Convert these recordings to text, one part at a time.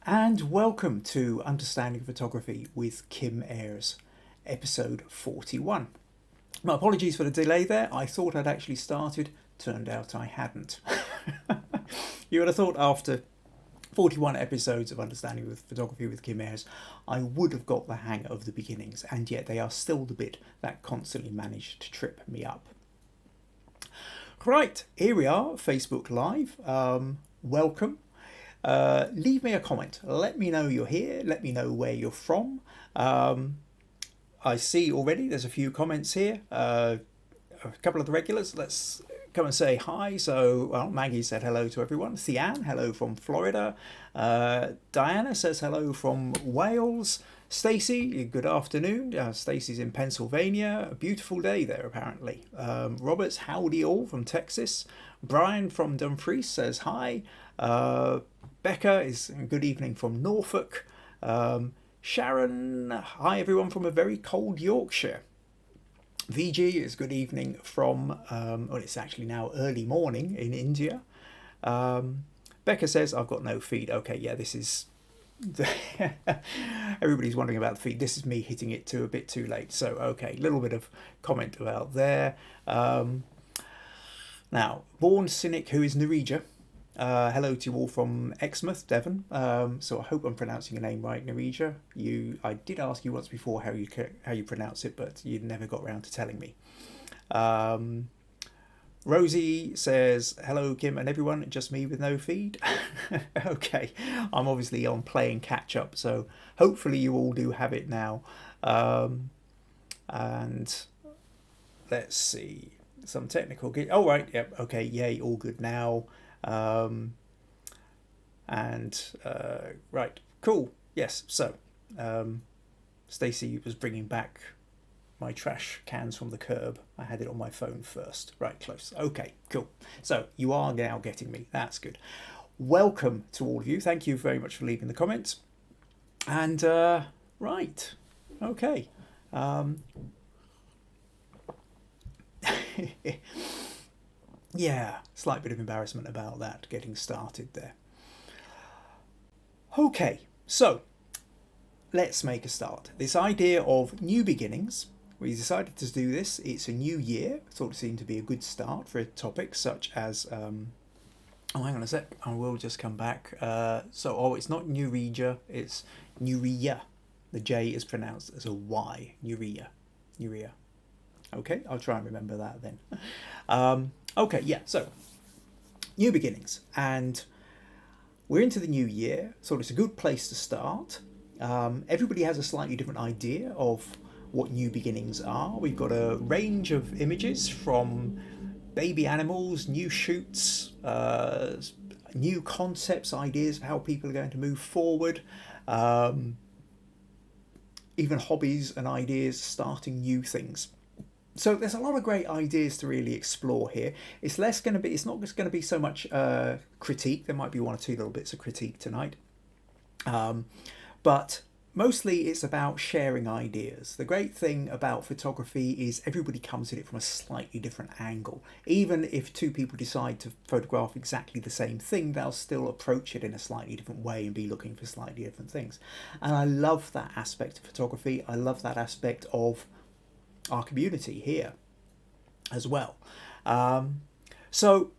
And welcome to Understanding Photography with Kim Ayres, episode 41. My apologies for the delay there. I thought I'd actually started, turned out I hadn't. You would have thought after 41 episodes of Understanding with Photography with Kim Ayres, I would have got the hang of the beginnings, and yet they are still the bit that constantly manage to trip me up. Right, here we are, Facebook Live. Welcome. Leave me a comment. Let me know you're here. Let me know where you're from. I see already there's a few comments here. A couple of the regulars. Let's come and say hi. So, well, Maggie said hello to everyone. Thean, hello from Florida. Diana says hello from Wales. Stacey, good afternoon. Stacey's in Pennsylvania. A beautiful day there, apparently. Roberts, howdy all from Texas. Brian from Dumfries says hi. Becca is good evening from Norfolk. Sharon, hi everyone from a very cold Yorkshire. VG is good evening from, well, it's actually now early morning in India. Becca says, I've got no feed. Okay, yeah, this is... Everybody's wondering about the feed. This is me hitting it a bit too late. So, okay, little bit of comment about there. Now, Born Cynic, who is Norwegia. Hello to you all from Exmouth, Devon. So I hope I'm pronouncing your name right, Norwegia. I did ask you once before how you pronounce it, but you never got around to telling me. Rosie says, hello, Kim and everyone, just me with no feed. Okay, I'm obviously on playing catch up, so hopefully you all do have it now. And let's see, some technical... Oh, right, yep, okay, yay, all good now. Right, cool, yes, so Stacey was bringing back my trash cans from the curb. I had it on my phone first. Right, close. Okay, cool. So you are now getting me. That's good. Welcome to all of you. Thank you very much for leaving the comments. And right, okay. Yeah, slight bit of embarrassment about that getting started there. Okay, so let's make a start. This idea of new beginnings. We decided to do this. It's a new year. Thought it seemed to be a good start for a topic such as... oh, hang on a sec. I will just come back. It's not Neuregia. It's Neurea. The J is pronounced as a Y. Neurea. Neurea. Okay, I'll try and remember that then. Okay, yeah, so new beginnings. And we're into the new year, so it's a good place to start. Everybody has a slightly different idea of what new beginnings are. We've got a range of images from baby animals, new shoots, new concepts, ideas of how people are going to move forward, even hobbies and ideas, starting new things. So there's a lot of great ideas to really explore here. It's not just going to be so much critique. There might be one or two little bits of critique tonight. But mostly it's about sharing ideas. The great thing about photography is everybody comes at it from a slightly different angle. Even if two people decide to photograph exactly the same thing, they'll still approach it in a slightly different way and be looking for slightly different things. And I love that aspect of photography. I love that aspect of our community here as well. So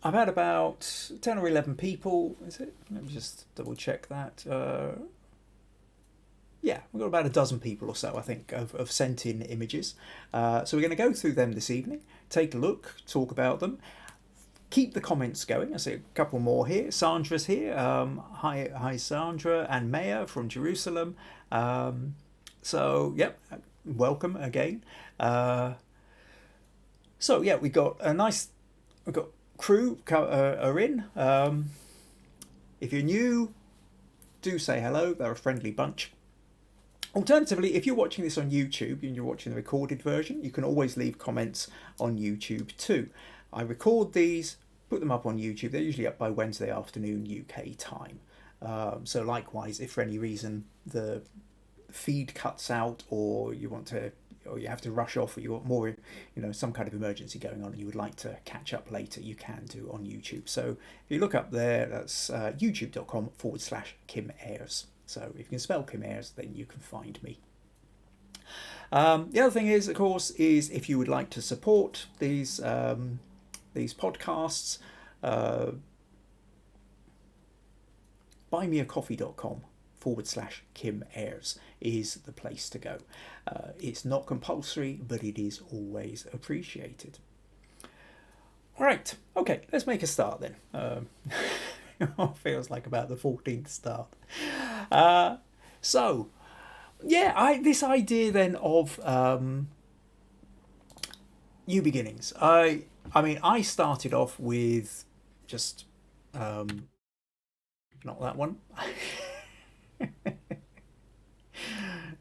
I've had about 10 or 11 people, is it? Let me just double check that. Yeah, we've got about a dozen people or so, I think, have sent in images. So we're going to go through them this evening, take a look, talk about them. Keep the comments going. I see a couple more here. Sandra's here. Hi, Sandra and Maya from Jerusalem. So, yep, welcome again. So, yeah, we've got crew are in. If you're new, do say hello. They're a friendly bunch. Alternatively, if you're watching this on YouTube and you're watching the recorded version, you can always leave comments on YouTube too. I record these, put them up on YouTube. They're usually up by Wednesday afternoon UK time. So likewise, if for any reason the feed cuts out or you want to or you have to rush off, or you want more, some kind of emergency going on, and you would like to catch up later, you can do on YouTube. So if you look up there, that's youtube.com/Kim Ayres. So if you can spell Kim Ayres, then you can find me. The other thing is, of course, is if you would like to support these podcasts, buymeacoffee.com/Kim Ayres is the place to go. It's not compulsory, but it is always appreciated. All right, okay, let's make a start then. Feels like about the 14th start. So, yeah, this idea then of new beginnings. I mean, I started off with just not that one.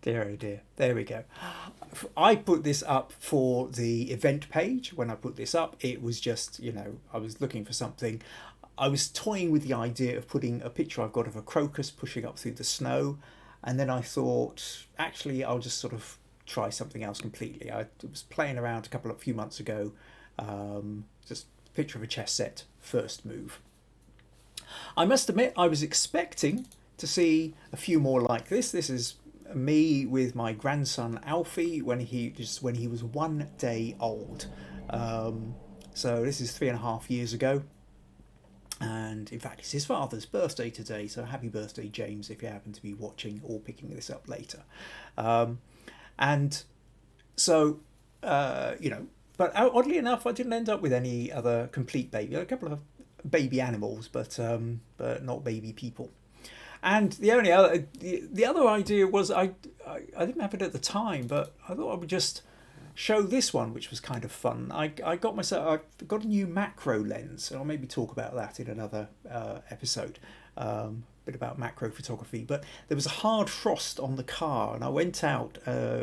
Dear oh dear. There we go. I put this up for the event page. When I put this up, it was just, I was looking for something. I was toying with the idea of putting a picture I've got of a crocus pushing up through the snow. And then I thought, actually, I'll just sort of try something else completely. I was playing around a few months ago. Just a picture of a chess set, first move. I must admit, I was expecting to see a few more like this. This is me with my grandson Alfie when he was 1 day old. So this is 3.5 years ago. And in fact, it's his father's birthday today. So happy birthday, James, if you happen to be watching or picking this up later. And so, but oddly enough, I didn't end up with any other complete baby. A couple of baby animals, but not baby people. And the other idea was I didn't have it at the time, but I thought I would just show this one, which was kind of fun. I got a new macro lens, and I'll maybe talk about that in another episode. Bit about macro photography, but there was a hard frost on the car, and I went out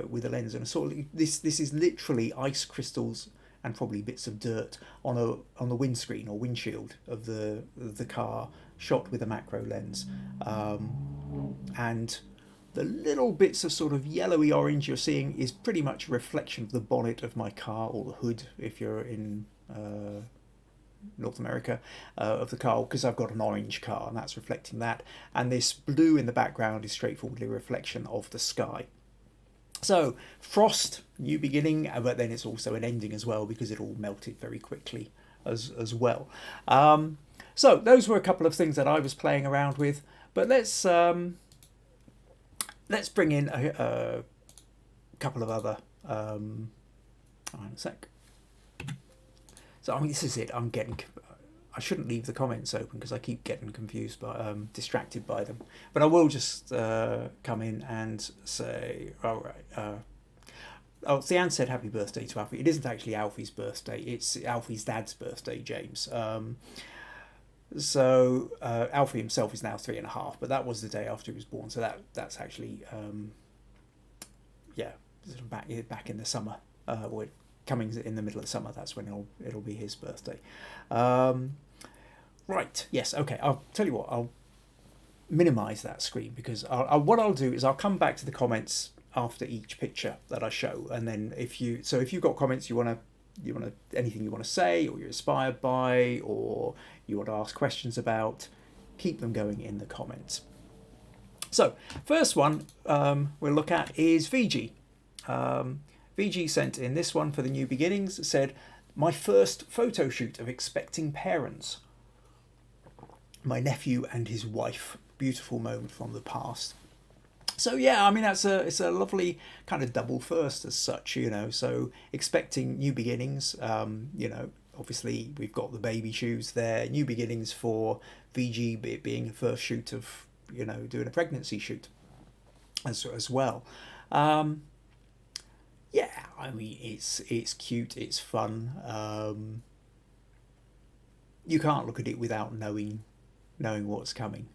with a lens, and I saw this is literally ice crystals and probably bits of dirt on the windscreen or windshield of the car, shot with a macro lens, and the little bits of sort of yellowy orange you're seeing is pretty much a reflection of the bonnet of my car, or the hood if you're in North America, of the car, because I've got an orange car, and that's reflecting that. And this blue in the background is straightforwardly a reflection of the sky. So frost, new beginning, but then it's also an ending as well, because it all melted very quickly as well. So those were a couple of things that I was playing around with, but let's bring in a couple of other. Hang on a sec. So I mean, this is it. I shouldn't leave the comments open because I keep getting confused distracted by them. But I will just come in and say, all right. Theanne said happy birthday to Alfie. It isn't actually Alfie's birthday. It's Alfie's dad's birthday, James. So Alfie himself is now 3.5, but that was the day after he was born. So that's actually back in the summer, or coming in the middle of the summer. That's when it'll be his birthday. Right. Yes. Okay. I'll tell you what. I'll minimize that screen because what I'll do is I'll come back to the comments after each picture that I show, and then if you've got comments you want to anything you want to say, or you're inspired by, or you want to ask questions about, keep them going in the comments. So first one we'll look at is VG. VG sent in this one for the new beginnings. It said, my first photo shoot of expecting parents. My nephew and his wife. Beautiful moment from the past. So yeah, I mean, it's a lovely kind of double first as such, so expecting new beginnings, obviously we've got the baby shoes there, new beginnings for VG being the first shoot of, doing a pregnancy shoot as well. Yeah, I mean, it's cute, it's fun. You can't look at it without knowing what's coming.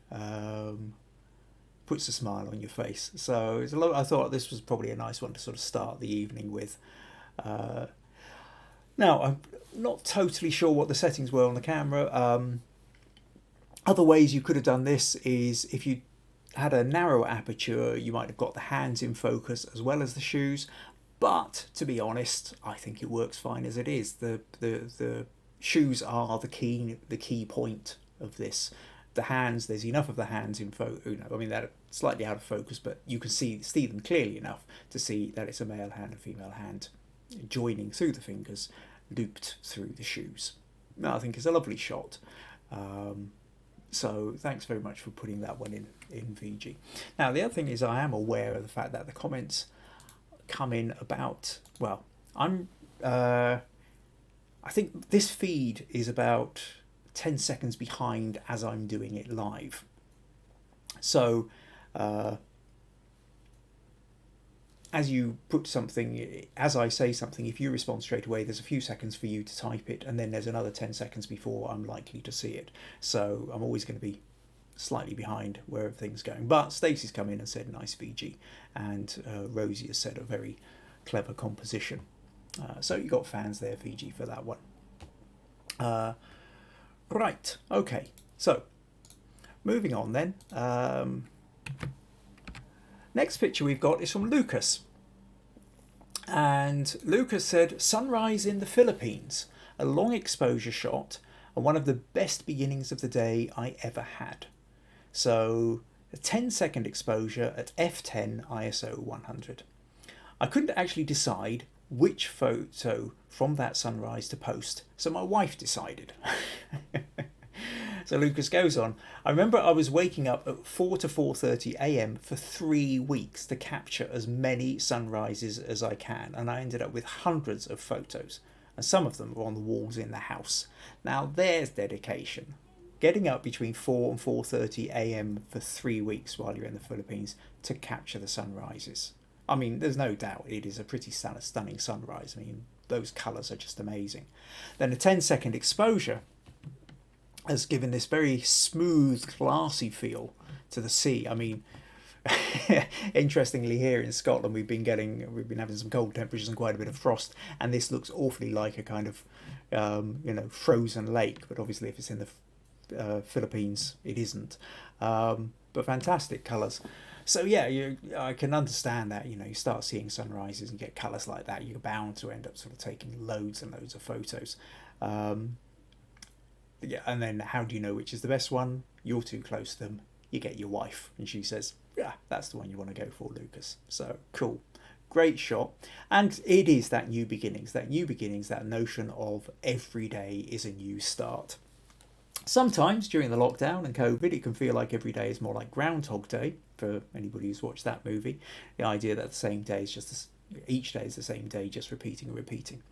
Puts a smile on your face. So I thought this was probably a nice one to sort of start the evening with. Now, I'm not totally sure what the settings were on the camera. Other ways you could have done this is if you had a narrow aperture, you might have got the hands in focus as well as the shoes. But to be honest, I think it works fine as it is. The shoes are the key point of this. The hands, there's enough of the hands in photo. I mean, they're slightly out of focus, but you can see them clearly enough to see that it's a male hand and female hand joining through the fingers, looped through the shoes. Now, I think it's a lovely shot. So thanks very much for putting that one in VG. Now, the other thing is I am aware of the fact that the comments come in about, well, I think this feed is about 10 seconds behind as I'm doing it live. So as you put something, as I say something, if you respond straight away, there's a few seconds for you to type it, and then there's another 10 seconds before I'm likely to see it. So I'm always going to be slightly behind where everything's going. But Stacey's come in and said nice VG, and Rosie has said a very clever composition. So you got fans there, VG, for that one. Right, okay, so moving on then. Next picture we've got is from Lucas. And Lucas said, sunrise in the Philippines, a long exposure shot and one of the best beginnings of the day I ever had. So a 10-second exposure at f10 ISO 100. I couldn't actually decide which photo from that sunrise to post, so my wife decided. So Lucas goes on, I remember I was waking up at 4 to 4:30 a.m. for 3 weeks to capture as many sunrises as I can, and I ended up with hundreds of photos, and some of them were on the walls in the house. Now there's dedication. Getting up between 4 and 4:30 a.m. for 3 weeks while you're in the Philippines to capture the sunrises. I mean, there's no doubt it is a pretty stunning sunrise. I mean, those colours are just amazing. Then a 10-second exposure has given this very smooth, classy feel to the sea. I mean, interestingly, here in Scotland, we've been having some cold temperatures and quite a bit of frost, and this looks awfully like a kind of, frozen lake. But obviously, if it's in the Philippines, it isn't. But fantastic colours. So yeah, I can understand that. You start seeing sunrises and get colours like that, you're bound to end up sort of taking loads and loads of photos. Yeah, and then how do you know which is the best one? You're too close to them. You get your wife, and she says, "Yeah, that's the one you want to go for, Lucas." So cool, great shot, and it is that new beginnings, that notion of every day is a new start. Sometimes during the lockdown and COVID, it can feel like every day is more like Groundhog Day for anybody who's watched that movie. The idea that the same day is each day is the same day, just repeating and repeating.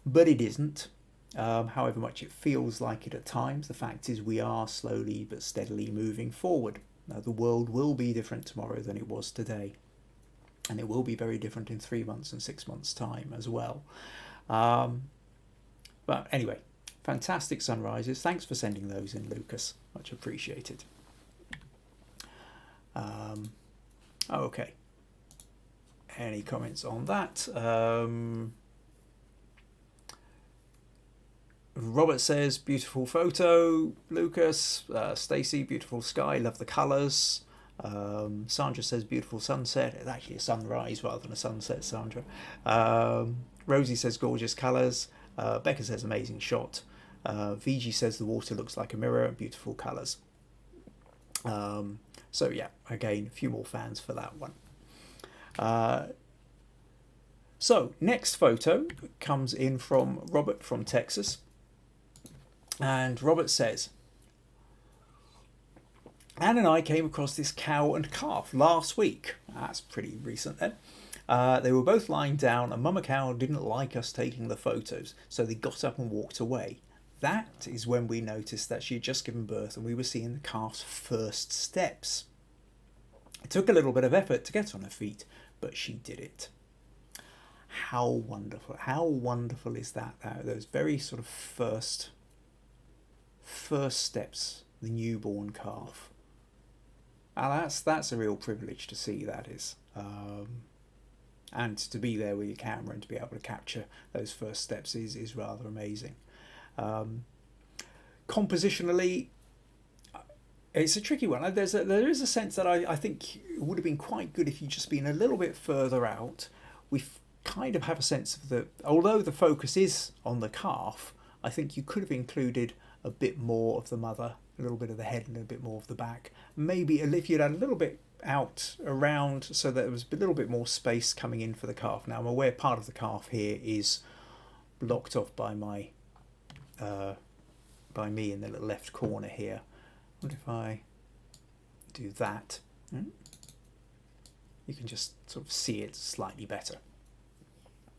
But it isn't. However much it feels like it at times, the fact is we are slowly but steadily moving forward. Now, the world will be different tomorrow than it was today, and it will be very different in 3 months and 6 months' time as well. But anyway, fantastic sunrises. Thanks for sending those in, Lucas. Much appreciated. Okay. Any comments on that? Robert says, beautiful photo, Lucas. Stacey, beautiful sky, love the colours. Sandra says, beautiful sunset. It's actually a sunrise rather than a sunset, Sandra. Rosie says, gorgeous colours. Becca says, amazing shot. VG says, the water looks like a mirror, beautiful colours. So yeah, again, a few more fans for that one. So next photo comes in from Robert from Texas. And Robert says, Anne and I came across this cow and calf last week. That's pretty recent then. They were both lying down and Mama Cow didn't like us taking the photos, so they got up and walked away. That is when we noticed that she had just given birth and we were seeing the calf's first steps. It took a little bit of effort to get on her feet, but she did it. How wonderful is that? Those very sort of first steps, the newborn calf. And that's a real privilege to see, that is. And to be there with your camera and to be able to capture those first steps is rather amazing. Compositionally, it's a tricky one. There is a sense that I think it would have been quite good if you'd just been a little bit further out. We've kind of have a sense of although the focus is on the calf, I think you could have included a bit more of the mother, a little bit of the head and a bit more of the back. Maybe if you'd had a little bit out around so that there was a little bit more space coming in for the calf. Now I'm aware part of the calf here is blocked off by my by me in the little left corner here. What if I do that? You can just sort of see it slightly better.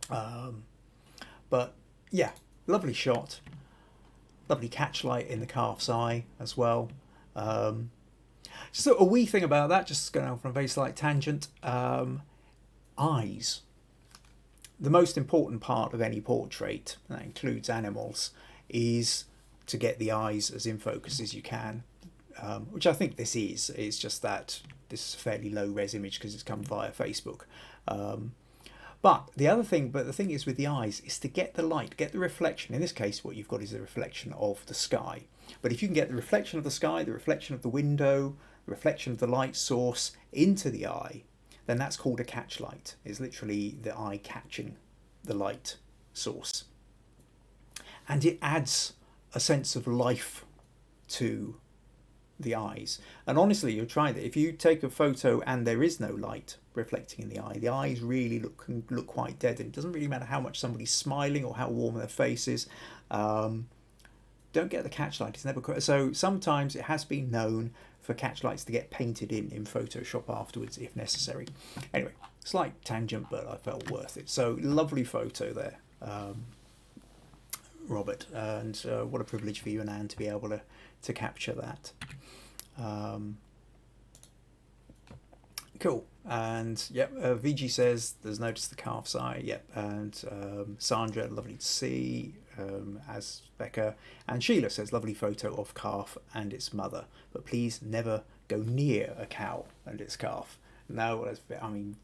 But yeah, lovely shot. Lovely catch light in the calf's eye as well. So a wee thing about that, just going off on a very slight tangent, eyes. The most important part of any portrait, and that includes animals, is to get the eyes as in focus as you can, which I think this is. It's just that this is a fairly low res image because it's come via Facebook. But the thing is with the eyes is to get the light, get the reflection. In this case, what you've got is the reflection of the sky. But if you can get the reflection of the sky, the reflection of the window, the reflection of the light source into the eye, then that's called a catch light. It's literally the eye catching the light source. And it adds a sense of life to the eyes. And honestly, you'll try that. If you take a photo and there is no light reflecting in the eyes really can look quite dead. And it doesn't really matter how much somebody's smiling or how warm their face is. Don't get the catch light. It's never so. Sometimes it has been known for catch lights to get painted in Photoshop afterwards if necessary. Anyway, slight tangent, but I felt worth it. So lovely photo there, Robert, and what a privilege for you and Anne to be able to capture that. Cool. And yep, VG says there's noticed the calf's eye. Yep. And Sandra, lovely to see. As Becca and Sheila says, lovely photo of calf and its mother, but please never go near a cow and its calf. No, I mean,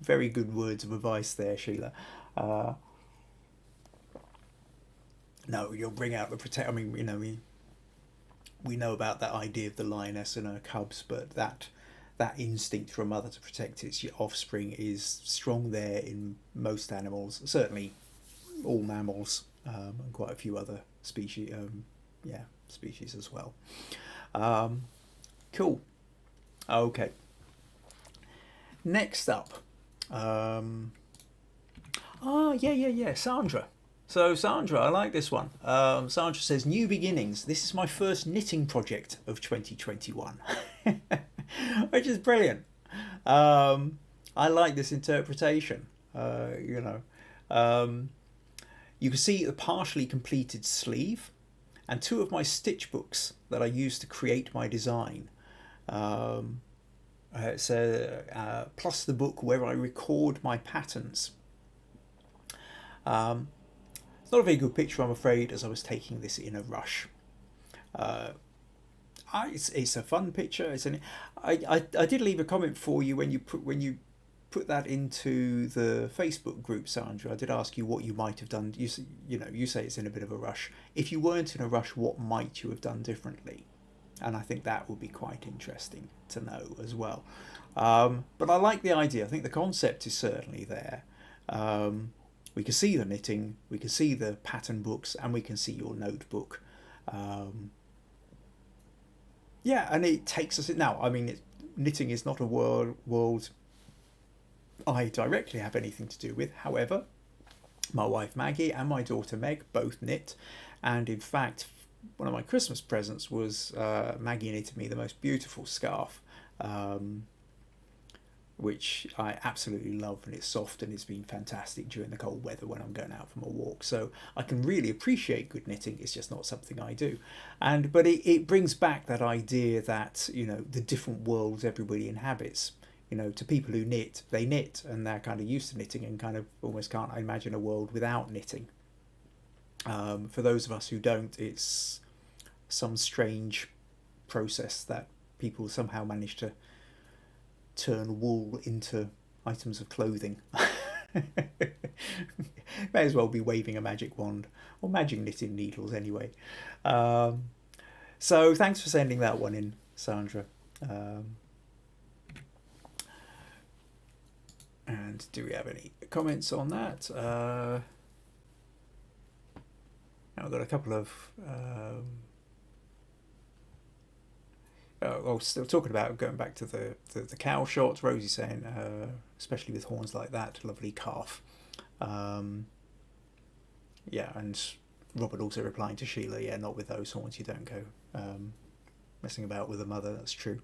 very good words of advice there, Sheila. No, you'll bring out the protect. I mean, you know, we know about that idea of the lioness and her cubs, but that instinct for a mother to protect its offspring is strong there in most animals, certainly all mammals, and quite a few other species, species as well. Cool. Okay. Next up, Sandra. So Sandra, I like this one. Sandra says, new beginnings. This is my first knitting project of 2021, which is brilliant. I like this interpretation. You can see the partially completed sleeve and two of my stitch books that I used to create my design. It's plus the book where I record my patterns. It's not a very good picture, I'm afraid, as I was taking this in a rush. It's a fun picture. I did leave a comment for you when you put that into the Facebook group, Sandra. I did ask you what you might have done. You say it's in a bit of a rush. If you weren't in a rush, what might you have done differently? And I think that would be quite interesting to know as well. But I like the idea. I think the concept is certainly there. We can see the knitting, we can see the pattern books, and we can see your notebook. And it takes us now. I mean, knitting is not a world I directly have anything to do with. However, my wife Maggie and my daughter Meg both knit, and in fact, one of my Christmas presents was Maggie knitted me the most beautiful scarf, which I absolutely love, and it's soft and it's been fantastic during the cold weather when I'm going out for my walk. So I can really appreciate good knitting. It's just not something I do. But it brings back that idea that, the different worlds everybody inhabits. To people who knit, they knit and they're kind of used to knitting and kind of almost can't imagine a world without knitting. For those of us who don't, it's some strange process that people somehow manage to turn wool into items of clothing. May as well be waving a magic wand or magic knitting needles anyway. So thanks for sending that one in, Sandra. And do we have any comments on that? I've got a couple of. Still talking about going back to the cow shots. Rosie saying, especially with horns like that, lovely calf. Yeah, and Robert also replying to Sheila, yeah, not with those horns. You don't go messing about with a mother. That's true.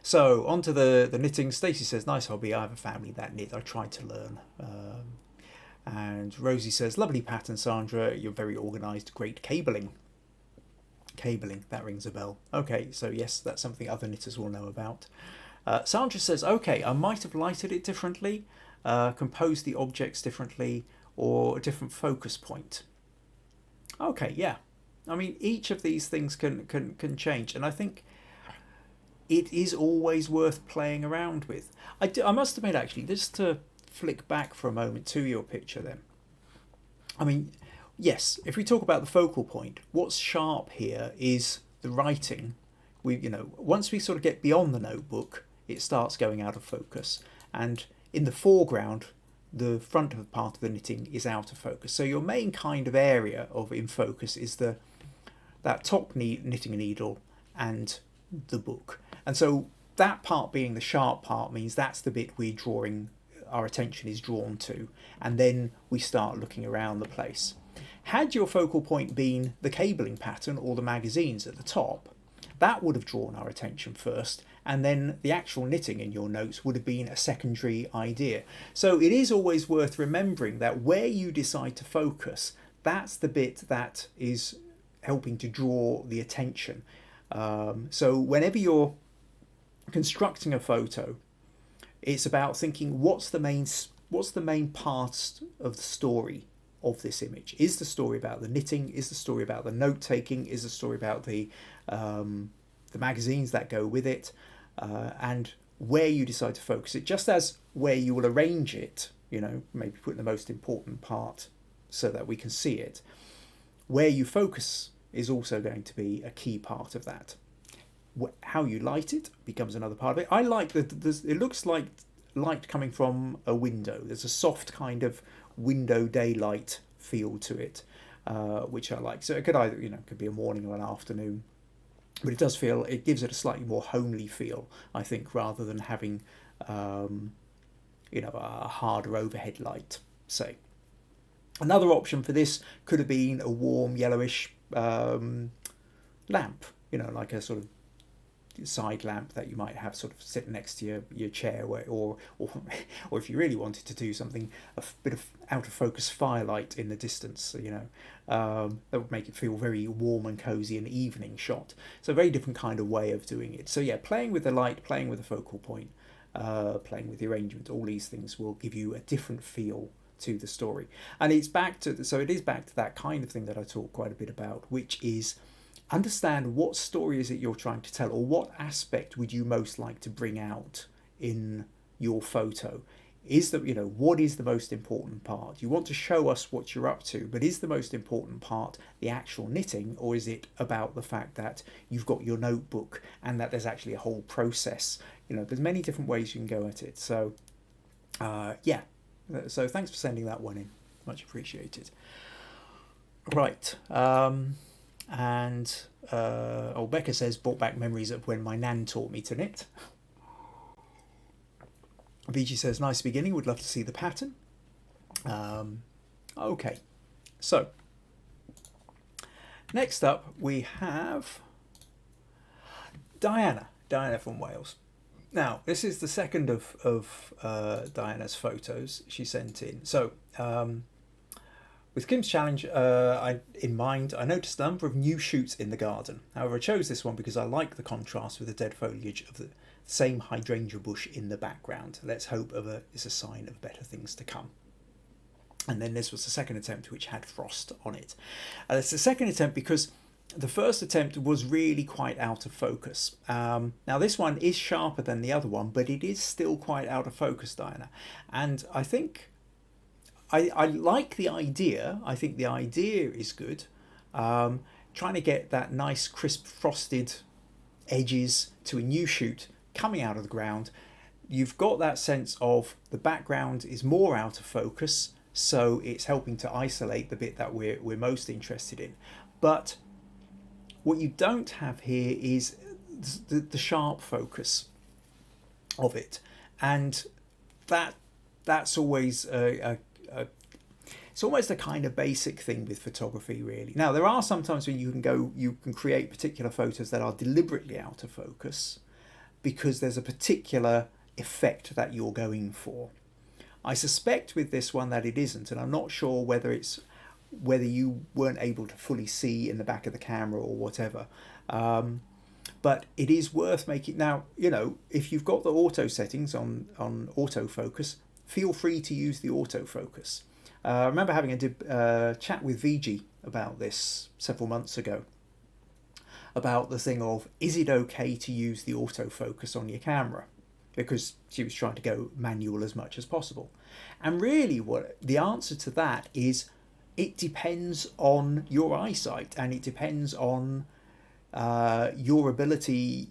So on to the knitting. Stacey says, nice hobby. I have a family that knit. I tried to learn. And Rosie says, lovely pattern, Sandra. You're very organised. Great cabling. Cabling, that rings a bell. Okay, so yes, that's something other knitters will know about. Sandra says, okay, I might have lighted it differently, composed the objects differently, or a different focus point. Okay, yeah. I mean, each of these things can change, and I think it is always worth playing around with. I must admit, actually, just to flick back for a moment to your picture then. I mean, yes, if we talk about the focal point, what's sharp here is the writing. Once we sort of get beyond the notebook, it starts going out of focus. And in the foreground, the front of part of the knitting is out of focus. So your main kind of area of in focus is that top knitting needle and the book. And so that part being the sharp part means that's the bit our attention is drawn to, and then we start looking around the place. Had your focal point been the cabling pattern or the magazines at the top, that would have drawn our attention first, and then the actual knitting in your notes would have been a secondary idea. So it is always worth remembering that where you decide to focus, that's the bit that is helping to draw the attention. So whenever you're constructing a photo, it's about thinking what's the main part of the story of this image. Is the story about the knitting? Is the story about the note taking? Is the story about the magazines that go with it? And where you decide to focus it, just as where you will arrange it, maybe put the most important part so that we can see it. Where you focus is also going to be a key part of that. How you light it becomes another part of it. I like that it looks like light coming from a window. There's a soft kind of window daylight feel to it, which I like. So it could either, could be a morning or an afternoon, but it gives it a slightly more homely feel, I think, rather than having, a harder overhead light, say. Another option for this could have been a warm yellowish lamp, like a sort of side lamp that you might have sort of sitting next to your chair, or if you really wanted to do something, a bit of out of focus firelight in the distance, that would make it feel very warm and cozy, an evening shot. So a very different kind of way of doing it. So yeah, playing with the light, playing with the focal point, playing with the arrangement, all these things will give you a different feel to the story. And it is back to that kind of thing that I talk quite a bit about, which is understand what story is it you're trying to tell, or what aspect would you most like to bring out in your photo. What is the most important part? You want to show us what you're up to, but is the most important part the actual knitting, or is it about the fact that you've got your notebook and that there's actually a whole process? There's many different ways you can go at it. So yeah, so thanks for sending that one in, much appreciated. Right. And Becca says, brought back memories of when my nan taught me to knit. Viji says, nice beginning, would love to see the pattern. Okay, so next up we have Diana from Wales. Now, this is the second of Diana's photos she sent in. So, with Kim's challenge in mind, I noticed a number of new shoots in the garden. However, I chose this one because I like the contrast with the dead foliage of the same hydrangea bush in the background. Let's hope it's a sign of better things to come. And then this was the second attempt, which had frost on it. It's the second attempt because the first attempt was really quite out of focus. Now this one is sharper than the other one, but it is still quite out of focus, Diana. And I think I like the idea. I think the idea is good. Trying to get that nice crisp frosted edges to a new shoot coming out of the ground. you've got that sense of the background is more out of focus, so it's helping to isolate the bit that we're most interested in. But what you don't have here is the sharp focus of it, and that's always it's almost a kind of basic thing with photography, really. Now, there are sometimes when you can create particular photos that are deliberately out of focus because there's a particular effect that you're going for. I suspect with this one that it isn't, and I'm not sure whether you weren't able to fully see in the back of the camera or whatever. But it is worth making. Now, if you've got the auto settings on autofocus, feel free to use the autofocus. I remember having a chat with VG about this several months ago, about the thing of, is it okay to use the autofocus on your camera? Because she was trying to go manual as much as possible. And really what the answer to that is, it depends on your eyesight, and it depends on your ability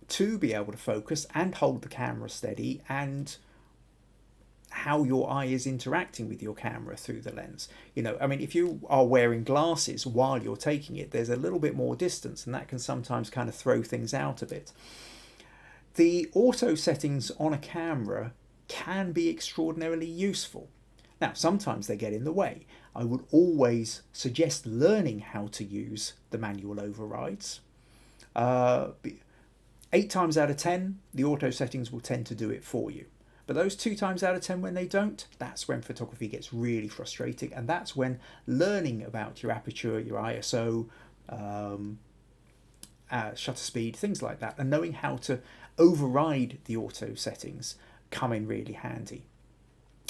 to be able to focus and hold the camera steady, and how your eye is interacting with your camera through the lens. If you are wearing glasses while you're taking it, there's a little bit more distance, and that can sometimes kind of throw things out a bit. The auto settings on a camera can be extraordinarily useful. Now, sometimes they get in the way. I would always suggest learning how to use the manual overrides. 8 times out of 10, the auto settings will tend to do it for you. But those 2 times out of 10 when they don't, that's when photography gets really frustrating, and that's when learning about your aperture, your ISO, shutter speed, things like that, and knowing how to override the auto settings come in really handy.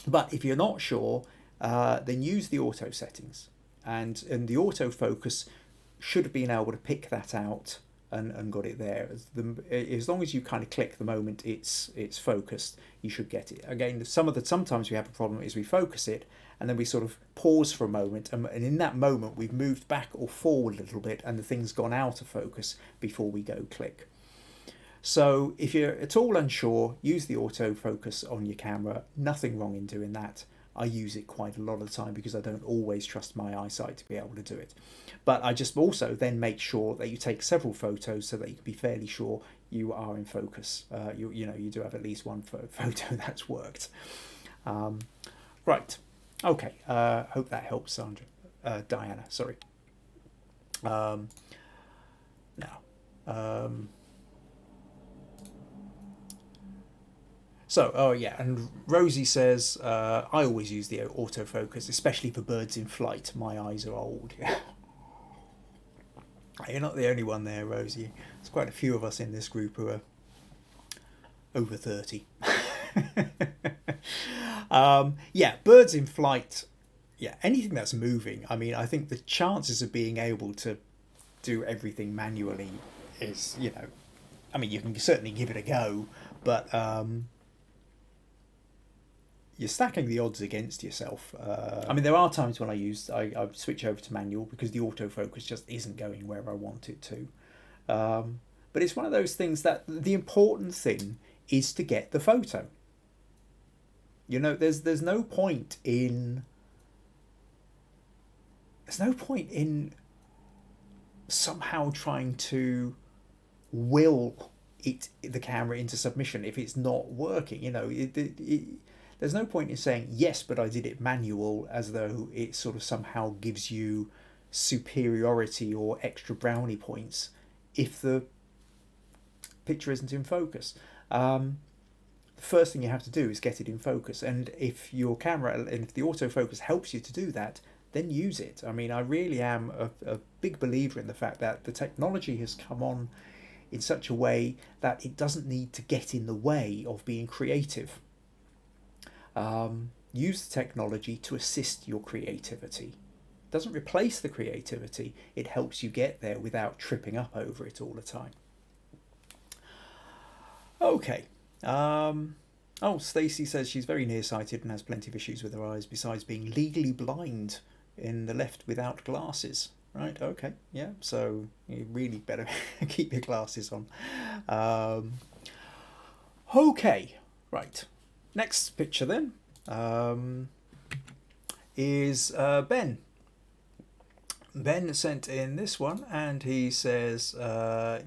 But if you're not sure, then use the auto settings, and the autofocus should have been able to pick that out and got it there. As long as you kind of click the moment it's focused, you should get it. Again, sometimes we have a problem is we focus it and then we sort of pause for a moment, and in that moment we've moved back or forward a little bit and the thing's gone out of focus before we go click. So if you're at all unsure, use the autofocus on your camera. Nothing wrong in doing that. I use it quite a lot of the time because I don't always trust my eyesight to be able to do it. But I just also then make sure that you take several photos so that you can be fairly sure you are in focus. You do have at least one photo that's worked. Right. Okay. Hope that helps, Sandra. Diana. Sorry. Now. So, oh yeah, and Rosie says, I always use the autofocus, especially for birds in flight. My eyes are old. You're not the only one there, Rosie. There's quite a few of us in this group who are over 30. Yeah, birds in flight, yeah, anything that's moving. I think the chances of being able to do everything manually is, you can certainly give it a go, but you're stacking the odds against yourself. There are times when I switch over to manual because the autofocus just isn't going where I want it to. But it's one of those things that the important thing is to get the photo. There's no point in somehow trying to will the camera into submission if it's not working. There's no point in saying, yes, but I did it manual, as though it sort of somehow gives you superiority or extra brownie points if the picture isn't in focus. The first thing you have to do is get it in focus. And if your camera, and if the autofocus helps you to do that, then use it. I really am a big believer in the fact that the technology has come on in such a way that it doesn't need to get in the way of being creative. Use the technology to assist your creativity. It doesn't replace the creativity, it helps you get there without tripping up over it all the time. Okay. Stacey says she's very nearsighted and has plenty of issues with her eyes besides being legally blind in the left without glasses. Right, okay, yeah, so you really better keep your glasses on. Okay, right. Next picture then is Ben. Ben sent in this one and he says,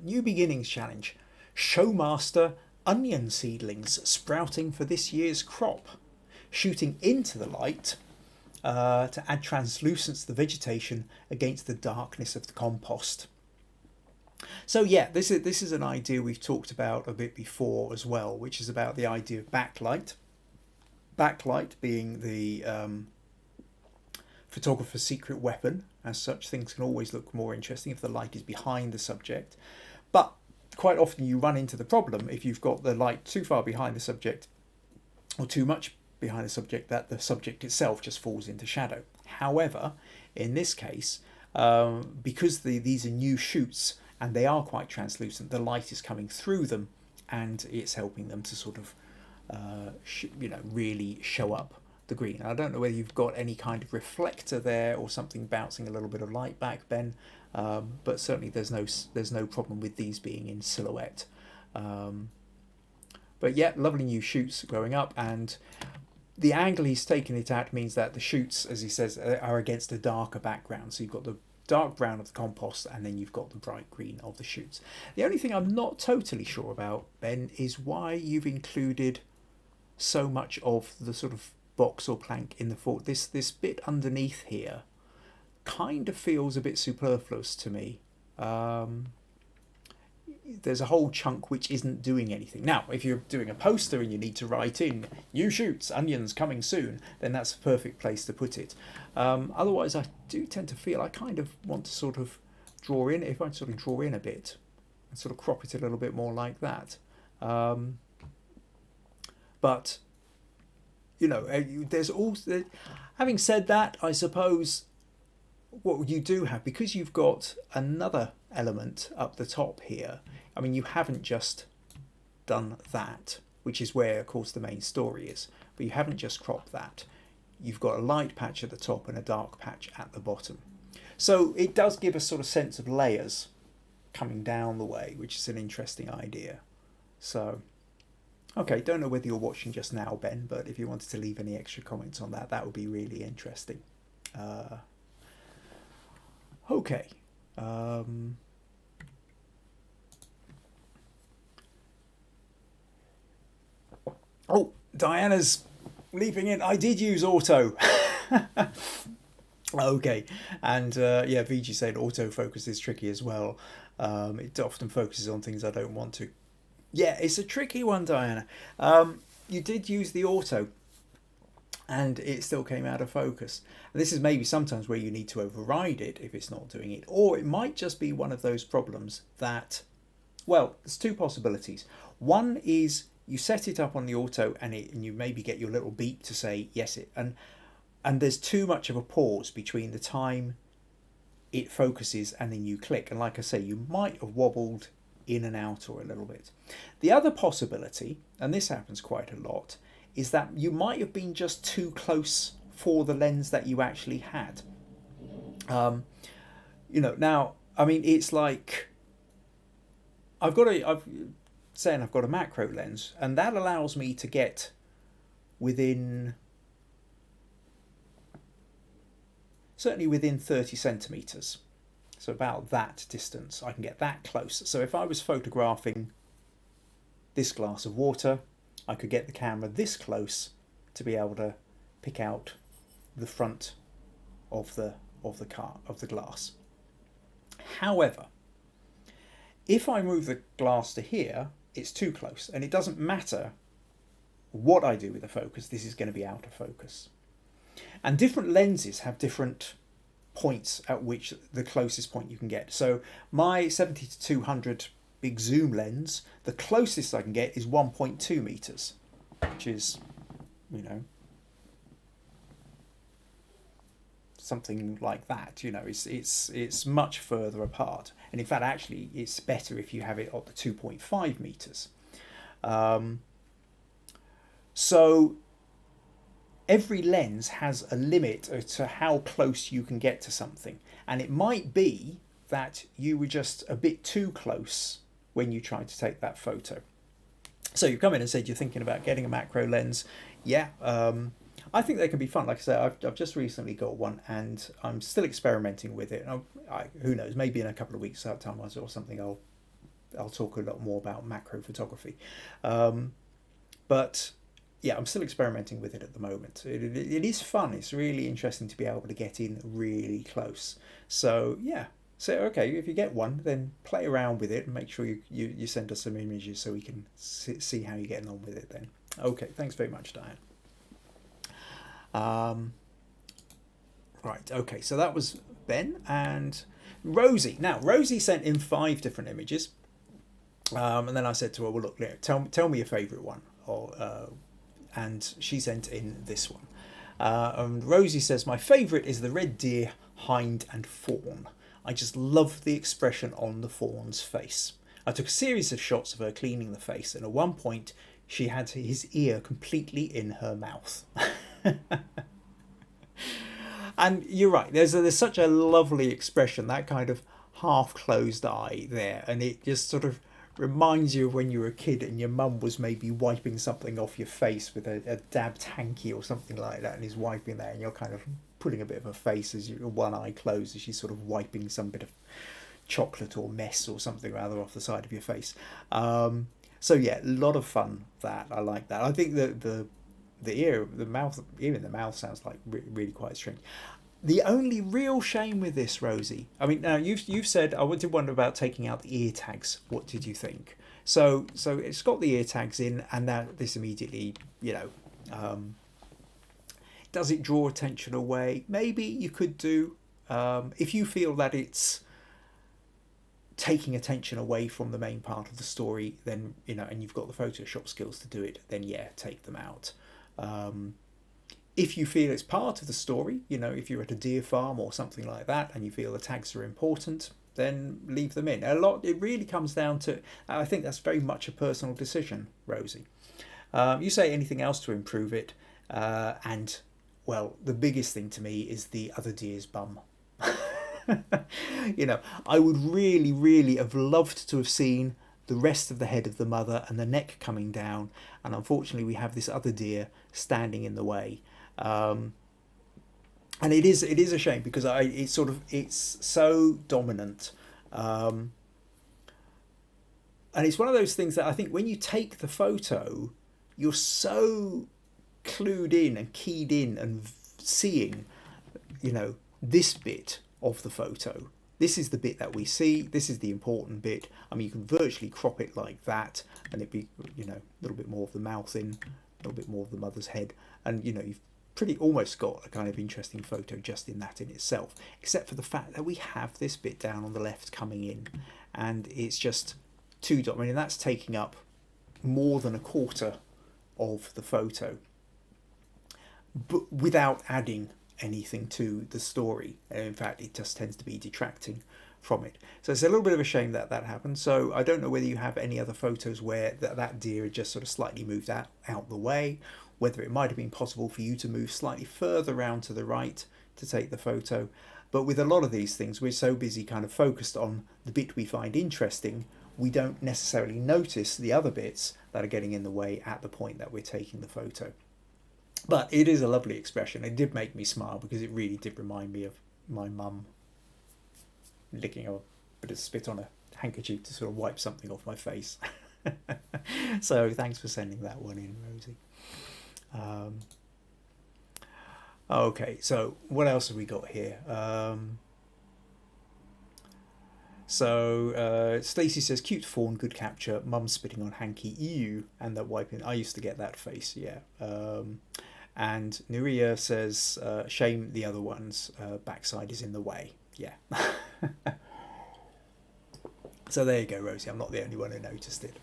New Beginnings Challenge. Showmaster onion seedlings sprouting for this year's crop. Shooting into the light to add translucence to the vegetation against the darkness of the compost. So yeah, this is an idea we've talked about a bit before as well, which is about the idea of backlight. Backlight being the photographer's secret weapon. As such, things can always look more interesting if the light is behind the subject. But quite often you run into the problem if you've got the light too far behind the subject or too much behind the subject that the subject itself just falls into shadow. However, in this case, because these are new shoots and they are quite translucent, the light is coming through them and it's helping them to sort of really show up the green. I don't know whether you've got any kind of reflector there or something bouncing a little bit of light back, Ben, but certainly there's no problem with these being in silhouette. But yeah, lovely new shoots growing up, and the angle he's taken it at means that the shoots, as he says, are against a darker background. So you've got the dark brown of the compost and then you've got the bright green of the shoots. The only thing I'm not totally sure about, Ben, is why you've included so much of the sort of box or plank in the fort. This bit underneath here kind of feels a bit superfluous to me. There's a whole chunk which isn't doing anything. Now, if you're doing a poster and you need to write in new shoots, onions coming soon, then that's a perfect place to put it. Otherwise, I do tend to feel I kind of want to sort of draw in, if I sort of draw in a bit and sort of crop it a little bit more like that. But there's also, having said that, I suppose what you do have, because you've got another element up the top here, I mean, you haven't just done that, which is where, of course, the main story is, but you haven't just cropped that. You've got a light patch at the top and a dark patch at the bottom. So it does give a sort of sense of layers coming down the way, which is an interesting idea. So, okay, don't know whether you're watching just now, Ben, but if you wanted to leave any extra comments on that, that would be really interesting. Okay. Oh, Diana's leaping in. I did use auto. Okay, and yeah, VG said autofocus is tricky as well. It often focuses on things I don't want to. Yeah, it's a tricky one, Diana. You did use the auto and it still came out of focus. And this is maybe sometimes where you need to override it if it's not doing it. Or it might just be one of those problems that, well, there's two possibilities. One is you set it up on the auto and you maybe get your little beep to say yes, and there's too much of a pause between the time it focuses and then you click. And like I say, you might have wobbled in and out or a little bit. The other possibility, and this happens quite a lot, is that you might have been just too close for the lens that you actually had. Now, I mean, it's like I've got a macro lens, and that allows me to get certainly within 30 centimeters. So about that distance, I can get that close. So if I was photographing this glass of water, I could get the camera this close to be able to pick out the front of the glass. However, if I move the glass to here, it's too close, and it doesn't matter what I do with the focus, this is going to be out of focus. And different lenses have different points at which the closest point you can get. So my 70 to 200 big zoom lens, the closest I can get is 1.2 meters, which is, something like that. It's much further apart, and in fact, actually, it's better if you have it at the 2.5 meters. So every lens has a limit to how close you can get to something, and it might be that you were just a bit too close when you tried to take that photo. So you come in and said you're thinking about getting a macro lens. Yeah, I think they can be fun. Like I said, I've just recently got one, and I'm still experimenting with it. Who knows? Maybe in a couple of weeks' time or something, I'll talk a lot more about macro photography. But yeah, I'm still experimenting with it at the moment. It is fun. It's really interesting to be able to get in really close. So yeah. So okay, if you get one, then play around with it and make sure you send us some images so we can see how you're getting on with it then. Okay, thanks very much, Diane. Right, okay, so that was Ben and Rosie. Now, Rosie sent in 5 different images. And then I said to her, well, look, tell me your favourite one. And she sent in this one. And Rosie says, my favourite is the red deer, hind and fawn. I just love the expression on the fawn's face. I took a series of shots of her cleaning the face, and at one point she had his ear completely in her mouth. And you're right, there's such a lovely expression, that kind of half closed eye there, and it just sort of reminds you of when you were a kid and your mum was maybe wiping something off your face with a dabbed hanky or something like that, and he's wiping that, and you're kind of putting a bit of a face as your one eye closed as she's sort of wiping some bit of chocolate or mess or something rather off the side of your face. So yeah, a lot of fun. That I like that. I think the ear in the mouth sounds like really quite strange. The only real shame with this, Rosie, I mean, now you've said I did wonder about taking out the ear tags. What did you think? So it's got the ear tags in, and that this immediately, does it draw attention away? Maybe you could do, if you feel that it's taking attention away from the main part of the story, then, and you've got the Photoshop skills to do it, then yeah, take them out. If you feel it's part of the story, if you're at a deer farm or something like that and you feel the tags are important, then leave them in. It really comes down to, I think that's very much a personal decision, Rosie. You say anything else to improve it, and, well, the biggest thing to me is the other deer's bum. I would really, really have loved to have seen the rest of the head of the mother and the neck coming down, and unfortunately we have this other deer standing in the way. And it is a shame because it's so dominant, and it's one of those things that I think when you take the photo, you're so clued in and keyed in and seeing, this bit of the photo. This is the bit that we see. This is the important bit. I mean, you can virtually crop it like that, and it'd be, a little bit more of the mouth in, a little bit more of the mother's head, and you've pretty almost got a kind of interesting photo just in that in itself, except for the fact that we have this bit down on the left coming in, and it's just too dominant. I mean, that's taking up more than a quarter of the photo, but without adding anything to the story. And in fact, it just tends to be detracting from it. So it's a little bit of a shame that happened. So I don't know whether you have any other photos where that deer had just sort of slightly moved out the way, whether it might have been possible for you to move slightly further round to the right to take the photo. But with a lot of these things, we're so busy kind of focused on the bit we find interesting, we don't necessarily notice the other bits that are getting in the way at the point that we're taking the photo. But it is a lovely expression. It did make me smile because it really did remind me of my mum licking a bit of spit on a handkerchief to sort of wipe something off my face. So thanks for sending that one in, Rosie. Okay, so what else have we got here? Stacey says, cute fawn, good capture, mum spitting on hanky, ew, and that wiping. I used to get that face, yeah. And Nuria says, shame the other one's backside is in the way. Yeah. So there you go, Rosie. I'm not the only one who noticed it.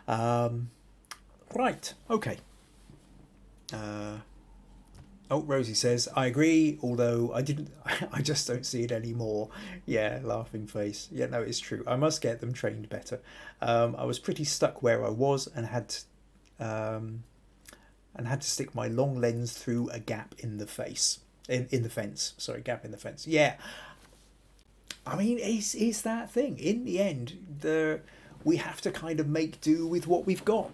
Right, okay. Rosie says, I agree, although I just don't see it anymore. Yeah, laughing face. Yeah, no, it's true. I must get them trained better. I was pretty stuck where I was and had to stick my long lens through a gap in the face. In the fence. Sorry, gap in the fence. Yeah. I mean, it's that thing. In the end, we have to kind of make do with what we've got,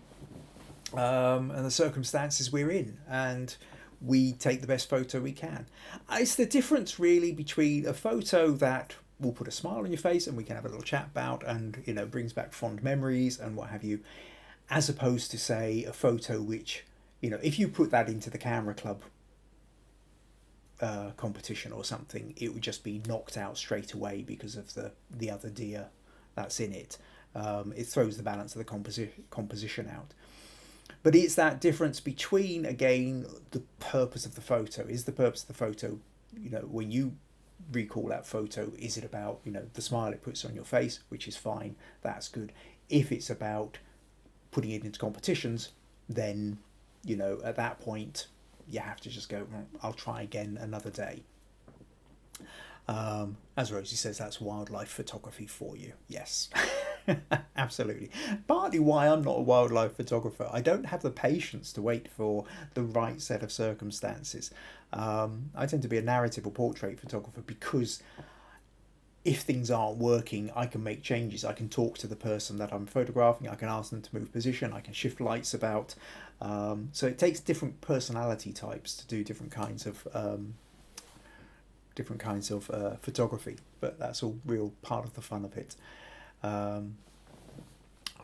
and the circumstances we're in, and we take the best photo we can. It's the difference really between a photo that will put a smile on your face and we can have a little chat about, and brings back fond memories and what have you, as opposed to, say, a photo which, if you put that into the camera club competition or something, it would just be knocked out straight away because of the other deer that's in it. It throws the balance of the composition out. But it's that difference between, again, the purpose of the photo. Is the purpose of the photo, when you recall that photo, is it about, the smile it puts on your face, which is fine, that's good. If it's about putting it into competitions, then, at that point, you have to just go, I'll try again another day. As Rosie says, that's wildlife photography for you. Yes, absolutely. Partly why I'm not a wildlife photographer. I don't have the patience to wait for the right set of circumstances. I tend to be a narrative or portrait photographer because if things aren't working, I can make changes. I can talk to the person that I'm photographing. I can ask them to move position. I can shift lights about. So it takes different personality types to do different kinds of photography, but that's all real part of the fun of it.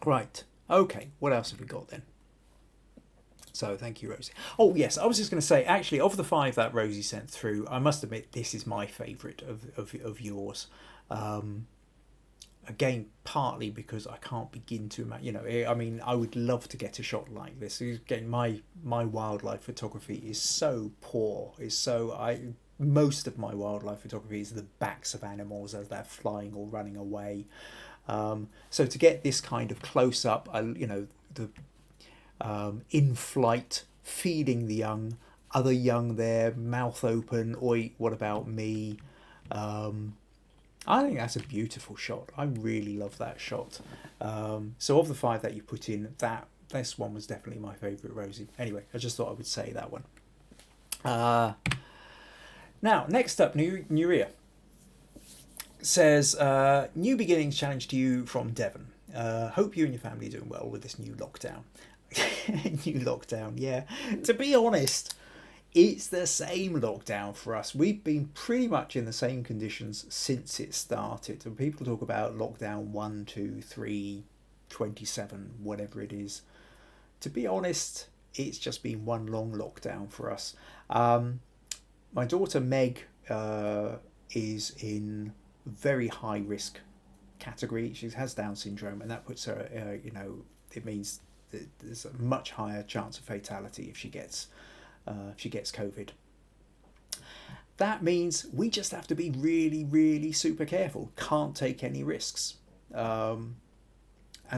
Right, okay, what else have we got then? So thank you, Rosie. Oh yes, I was just going to say, actually, of the 5 that Rosie sent through, I must admit this is my favourite of yours. Again, partly because I can't begin to imagine, I mean, I would love to get a shot like this. Again, my wildlife photography is so poor. Most of my wildlife photography is the backs of animals as they're flying or running away. So to get this kind of close up, the in flight, feeding the young, other young there, mouth open, oi, what about me? I think that's a beautiful shot. I really love that shot. So of the 5 that you put in, this one was definitely my favourite, Rosie. Anyway, I just thought I would say that one. Now, next up, Nuria says, new beginnings challenge to you from Devon. Hope you and your family are doing well with this new lockdown. New lockdown, yeah. To be honest, it's the same lockdown for us. We've been pretty much in the same conditions since it started. And people talk about lockdown 1, 2, 3, 27, whatever it is. To be honest, it's just been one long lockdown for us. My daughter Meg is in very high risk category. She has Down syndrome, and that puts her, it means that there's a much higher chance of fatality if she gets COVID. That means we just have to be really, really super careful. Can't take any risks. And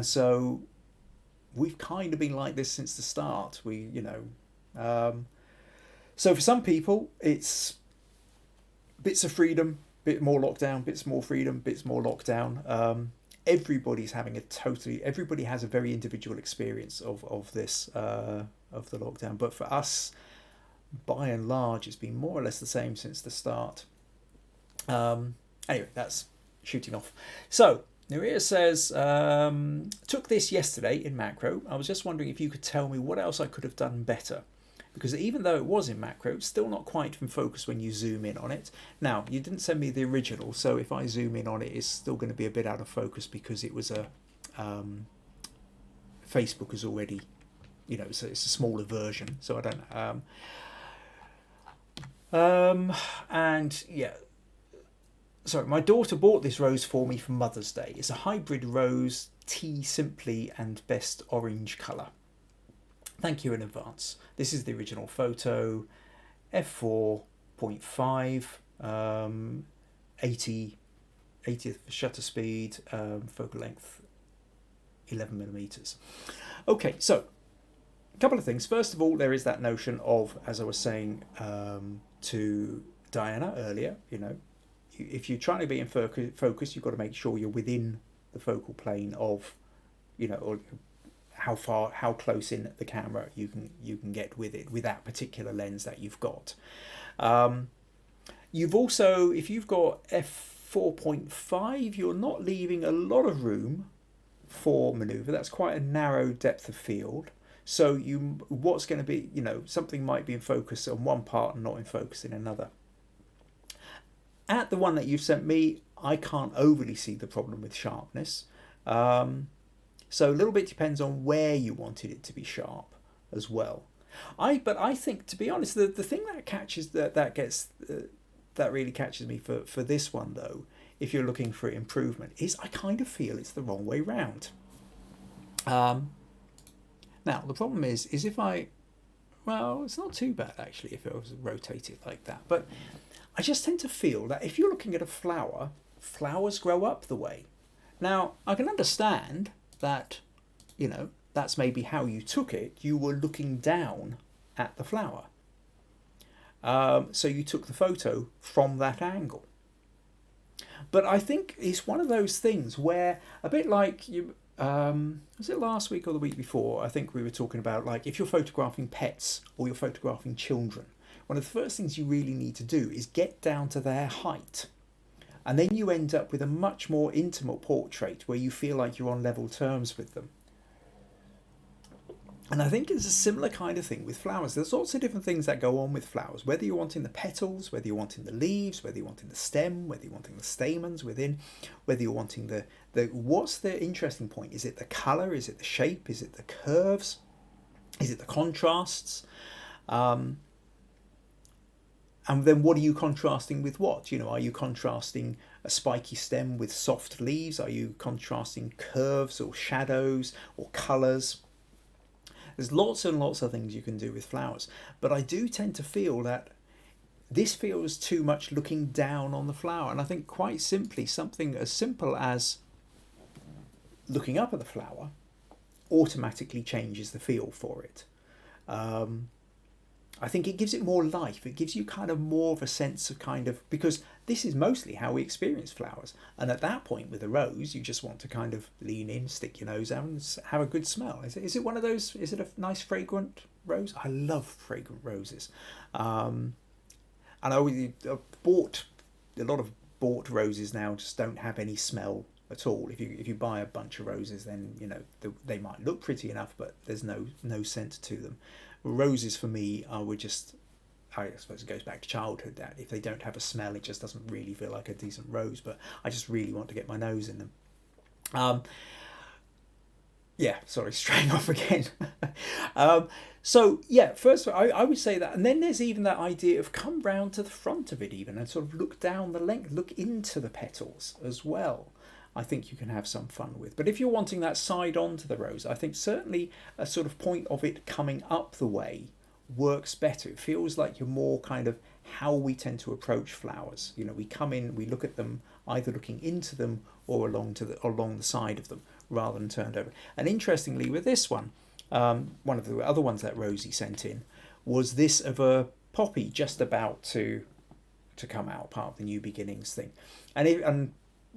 so we've kind of been like this since the start. So for some people, it's bits of freedom, bit more lockdown, bits more freedom, bits more lockdown. Everybody has a very individual experience of this, of the lockdown. But for us, by and large, it's been more or less the same since the start. Anyway, that's shooting off. So Nuria says, took this yesterday in macro. I was just wondering if you could tell me what else I could have done better. Because even though it was in macro, it's still not quite in focus when you zoom in on it. Now, you didn't send me the original, so if I zoom in on it, it's still going to be a bit out of focus because it was Facebook is already, it's a smaller version, so I don't. And yeah, sorry, my daughter bought this rose for me for Mother's Day. It's a hybrid rose, Tea Simply and Best Orange colour. Thank you in advance. This is the original photo, f4.5, 80th shutter speed, focal length 11mm. Okay, so a couple of things. First of all, there is that notion of, as I was saying to Diana earlier, if you're trying to be in focus, you've got to make sure you're within the focal plane of, or how close in the camera you can get with it, with that particular lens that you've got. You've also, if you've got f4.5, you're not leaving a lot of room 4 maneuver. That's quite a narrow depth of field. So what's going to be, something might be in focus on one part and not in focus in another. At the one that you've sent me, I can't overly see the problem with sharpness. So a little bit depends on where you wanted it to be sharp as well. But I think, to be honest, the thing that catches that really catches me for this one though, if you're looking for improvement, is I kind of feel it's the wrong way round. Now the problem is if it's not too bad actually if it was rotated like that, but I just tend to feel that if you're looking at a flower, flowers grow up the way. Now I can understand that, that's maybe how you took it. You were looking down at the flower. So you took the photo from that angle. But I think it's one of those things where, a bit like was it last week or the week before? I think we were talking about, like, if you're photographing pets or you're photographing children, one of the first things you really need to do is get down to their height. And then you end up with a much more intimate portrait where you feel like you're on level terms with them. And I think it's a similar kind of thing with flowers. There's lots of different things that go on with flowers, whether you're wanting the petals, whether you're wanting the leaves, whether you're wanting the stem, whether you're wanting the stamens within, whether you're wanting the what's the interesting point? Is it the colour? Is it the shape? Is it the curves? Is it the contrasts? And then what are you contrasting with what? Are you contrasting a spiky stem with soft leaves? Are you contrasting curves or shadows or colours? There's lots and lots of things you can do with flowers. But I do tend to feel that this feels too much looking down on the flower. And I think quite simply, something as simple as looking up at the flower automatically changes the feel for it. I think it gives it more life. It gives you kind of more of a sense of because this is mostly how we experience flowers. And at that point with a rose, you just want to kind of lean in, stick your nose out and have a good smell. Is it one of those, is it a nice fragrant rose? I love fragrant roses. And I've bought, a lot of bought roses now just don't have any smell at all. If you buy a bunch of roses, then, they might look pretty enough, but there's no scent to them. Roses for me I suppose it goes back to childhood, that if they don't have a smell, it just doesn't really feel like a decent rose, but I just really want to get my nose in them. Straying off again. First of all, I would say that, and then there's even that idea of come round to the front of it even and sort of look down the length, look into the petals as well. I think you can have some fun with. But if you're wanting that side on to the rose, I think certainly a sort of point of it coming up the way works better. It feels like you're more kind of how we tend to approach flowers. We come in, we look at them, either looking into them or along the side of them, rather than turned over. And interestingly, with this one of the other ones that Rosie sent in was this of a poppy just about to come out, part of the New Beginnings thing, and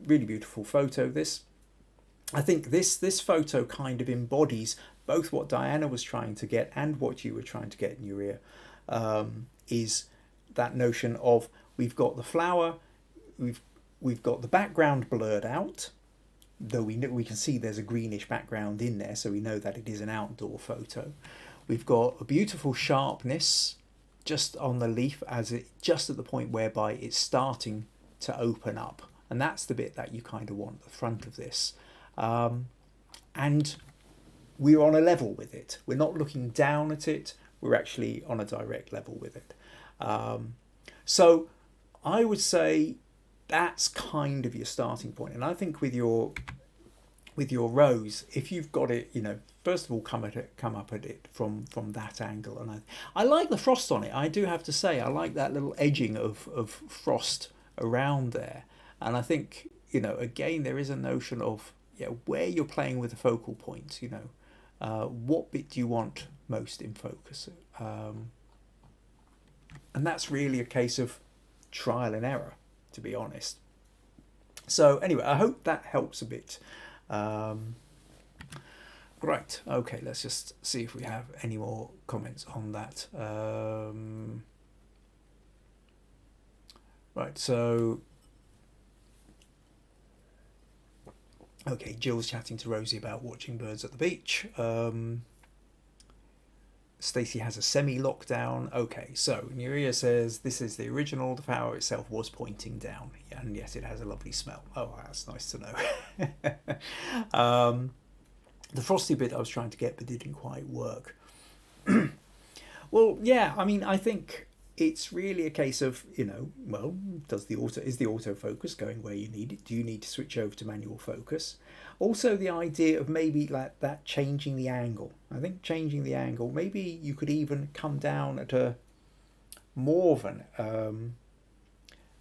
really beautiful photo. I think this photo kind of embodies both what Diana was trying to get and what you were trying to get in your ear, is that notion of we've got the flower, we've got the background blurred out, though we can see there's a greenish background in there, so we know that it is an outdoor photo. We've got a beautiful sharpness just on the leaf, just at the point whereby it's starting to open up. And that's the bit that you kind of want at the front of this. And we're on a level with it. We're not looking down at it. We're actually on a direct level with it. So I would say that's kind of your starting point. And I think with your rose, if you've got it, first of all, come up at it from that angle. And I like the frost on it. I do have to say, I like that little edging of frost around there. And I think, again, there is a notion of where you're playing with the focal point, what bit do you want most in focus? And that's really a case of trial and error, to be honest. So anyway, I hope that helps a bit. Right, okay, let's just see if we have any more comments on that. Right, so Okay, Jill's chatting to Rosie about watching birds at the beach. Stacey has a semi-lockdown. Okay, so Nuria says this is the original. The flower itself was pointing down, and yes, it has a lovely smell. Oh, that's nice to know. The frosty bit I was trying to get, but didn't quite work. Well, yeah, I mean, I think it's really a case of, well, is the autofocus going where you need it? Do you need to switch over to manual focus? Also, the idea of maybe like that changing the angle. I think changing the angle, maybe you could even come down at a more of an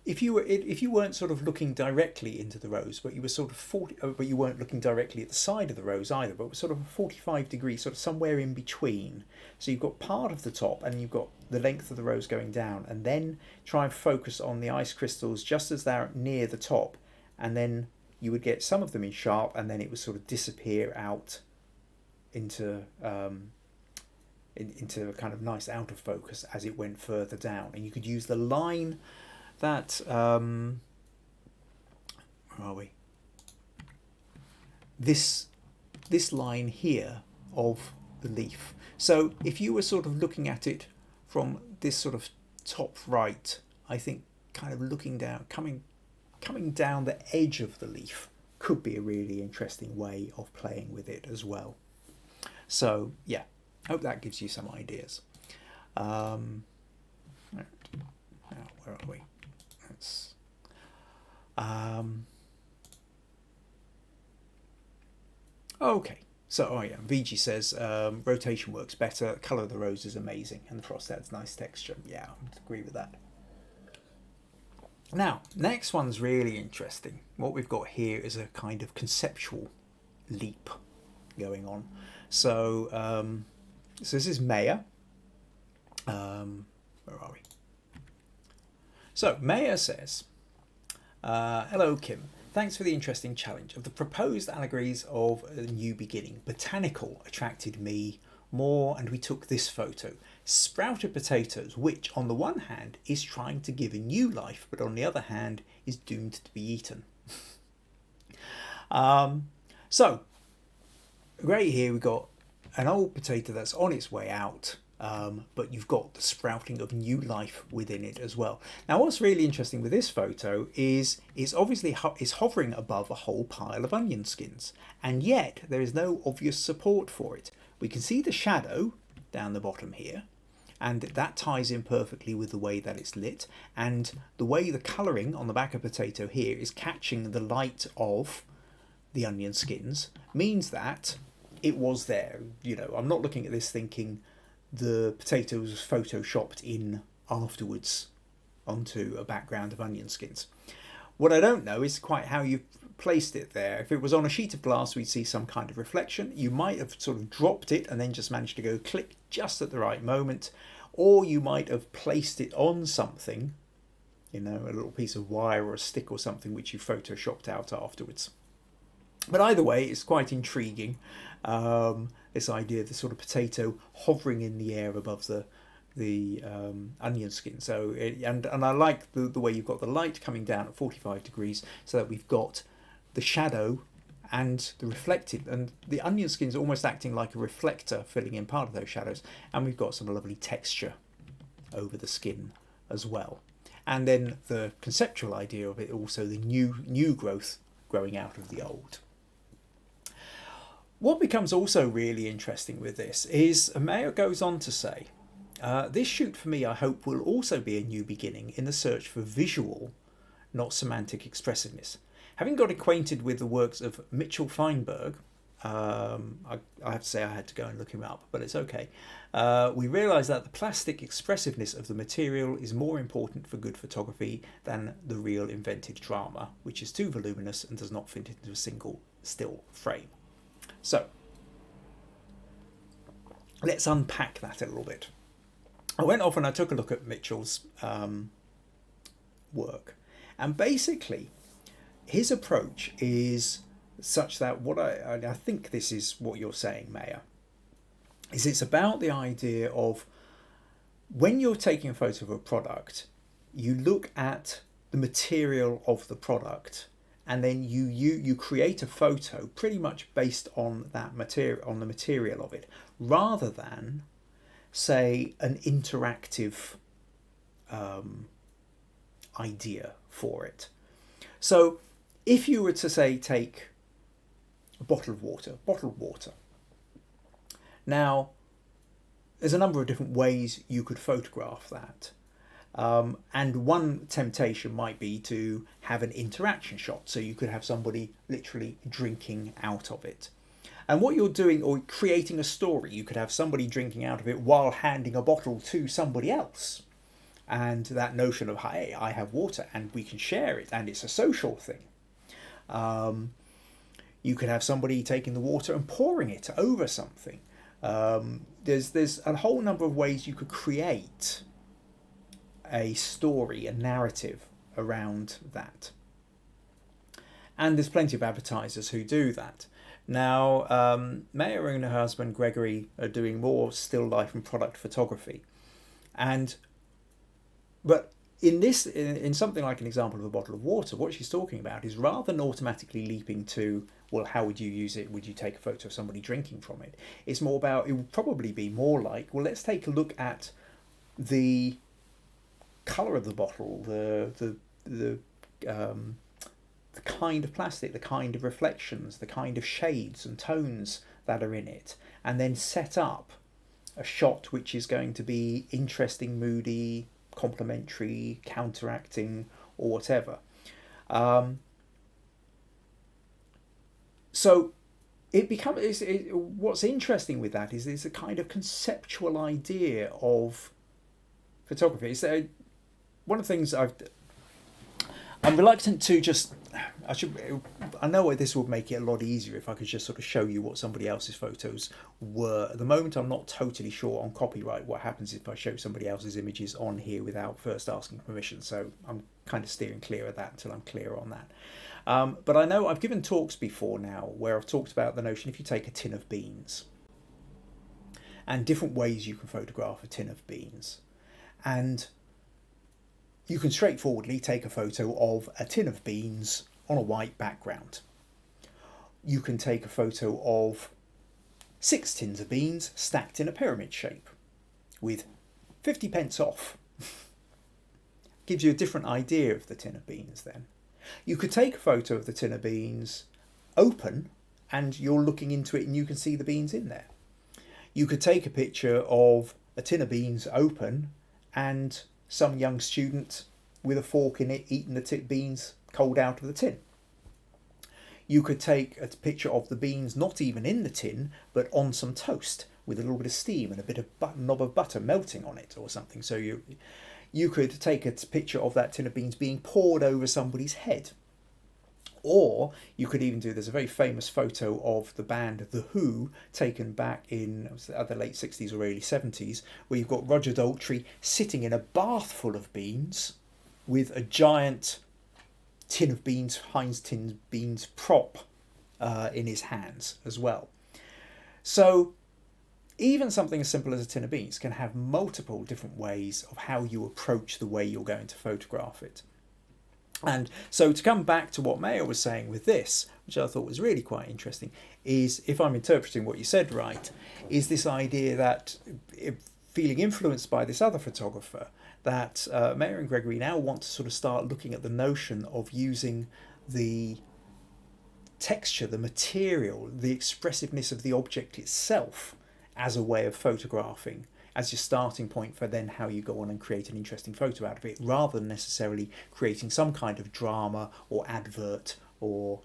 if you weren't sort of looking directly into the rose, but you were sort of but you weren't looking directly at the side of the rose either, but sort of a 45 degree, sort of somewhere in between. So you've got part of the top and you've got the length of the rose going down, and then try and focus on the ice crystals just as they're near the top, and then you would get some of them in sharp, and then it would sort of disappear out into into a kind of nice out of focus as it went further down. And you could use the line that where are we? This line here of the leaf. So if you were sort of looking at it from this sort of top right, I think kind of looking down, coming down the edge of the leaf could be a really interesting way of playing with it as well. So yeah, hope that gives you some ideas. Now, where are we? Okay, so VG says rotation works better, colour of the rose is amazing, and the frost adds nice texture. Yeah, I agree with that. Now, next one's really interesting. What we've got here is a kind of conceptual leap going on. So, so this is Maya. Where are we? So Maya says, hello Kim, thanks for the interesting challenge. Of the proposed allegories of a new beginning, botanical attracted me more, and we took this photo. Sprouted potatoes, which on the one hand is trying to give a new life, but on the other hand is doomed to be eaten. So great, here we've got an old potato that's on its way out, but you've got the sprouting of new life within it as well. Now what's really interesting with this photo is it's obviously it's hovering above a whole pile of onion skins, and yet there is no obvious support for it. We can see the shadow down the bottom here, and that ties in perfectly with the way that it's lit, and the way the colouring on the back of potato here is catching the light of the onion skins means that it was there. I'm not looking at this thinking the potato was photoshopped in afterwards onto a background of onion skins. What I don't know is quite how you've placed it there. If it was on a sheet of glass, we'd see some kind of reflection. You might have sort of dropped it and then just managed to go click just at the right moment, or you might have placed it on something, a little piece of wire or a stick or something which you photoshopped out afterwards. But either way, it's quite intriguing, this idea of the sort of potato hovering in the air above the onion skin. So and I like the way you've got the light coming down at 45 degrees, so that we've got the shadow and the reflected, and the onion skin's almost acting like a reflector, filling in part of those shadows, and we've got some lovely texture over the skin as well. And then the conceptual idea of it, also the new growth growing out of the old. What becomes also really interesting with this is Mayo goes on to say, this shoot for me I hope will also be a new beginning in the search for visual, not semantic expressiveness. Having got acquainted with the works of Mitchell Feinberg, I have to say I had to go and look him up, but it's okay. We realise that the plastic expressiveness of the material is more important for good photography than the real invented drama, which is too voluminous and does not fit into a single still frame. So, let's unpack that a little bit. I went off and I took a look at Mitchell's work, and basically his approach is such that what I think this is what you're saying, Maya, is it's about the idea of when you're taking a photo of a product, you look at the material of the product and then you create a photo pretty much based on that material, on the material of it, rather than say an interactive idea for it. So if you were to say take a bottled water. Now, there's a number of different ways you could photograph that. And one temptation might be to have an interaction shot. So you could have somebody literally drinking out of it. And what you're doing, or creating a story, you could have somebody drinking out of it while handing a bottle to somebody else. And that notion of, hey, I have water and we can share it, and it's a social thing. You could have somebody taking the water and pouring it over something. There's a whole number of ways you could create a story, a narrative around that. And there's plenty of advertisers who do that. Now, Maya and her husband Gregory are doing more still life and product photography. But in something like an example of a bottle of water, what she's talking about is, rather than automatically leaping to, well, how would you use it? Would you take a photo of somebody drinking from it? It's more about, it would probably be more like, well, let's take a look at the colour of the bottle, the kind of plastic, the kind of reflections, the kind of shades and tones that are in it, and then set up a shot which is going to be interesting, moody, complementary, counteracting, or whatever. So it becomes, what's interesting with that is it's a kind of conceptual idea of photography. It's one of the things I'm reluctant to just, I know this would make it a lot easier if I could just sort of show you what somebody else's photos were. At the moment, I'm not totally sure on copyright what happens if I show somebody else's images on here without first asking permission. So I'm kind of steering clear of that until I'm clear on that. But I know I've given talks before now where I've talked about the notion, if you take a tin of beans and different ways you can photograph a tin of beans, and you can straightforwardly take a photo of a tin of beans on a white background. You can take a photo of 6 tins of beans stacked in a pyramid shape with 50 pence off. Gives you a different idea of the tin of beans then. You could take a photo of the tin of beans open and you're looking into it and you can see the beans in there. You could take a picture of a tin of beans open and some young student with a fork in it eating the beans cold out of the tin. You could take a picture of the beans not even in the tin, but on some toast with a little bit of steam and a bit of knob of butter melting on it or something. So you could take a picture of that tin of beans being poured over somebody's head. Or you could even do, there's a very famous photo of the band The Who, taken back in the late 60s or early 70s, where you've got Roger Daltrey sitting in a bath full of beans with a giant tin of beans, Heinz tin beans prop in his hands as well. So even something as simple as a tin of beans can have multiple different ways of how you approach the way you're going to photograph it. And so to come back to what Maya was saying with this, which I thought was really quite interesting, is, if I'm interpreting what you said right, is this idea that, feeling influenced by this other photographer, that Maya and Gregory now want to sort of start looking at the notion of using the texture, the material, the expressiveness of the object itself as a way of photographing, as your starting point for then how you go on and create an interesting photo out of it, rather than necessarily creating some kind of drama or advert or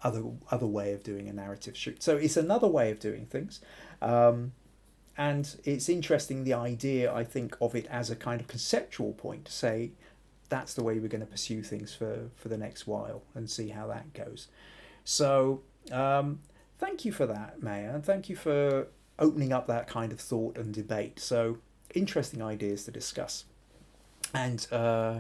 other way of doing a narrative shoot. So it's another way of doing things. And it's interesting, the idea, I think, of it as a kind of conceptual point to say, that's the way we're going to pursue things for the next while and see how that goes. So thank you for that, Maya, and thank you for opening up that kind of thought and debate. So interesting ideas to discuss. And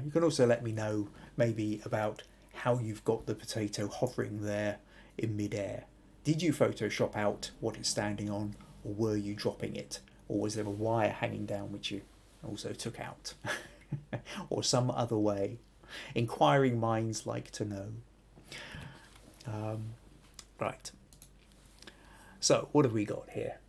you can also let me know maybe about how you've got the potato hovering there in midair. Did you Photoshop out what it's standing on, or were you dropping it? Or was there a wire hanging down which you also took out? Or some other way? Inquiring minds like to know. Right. So what have we got here?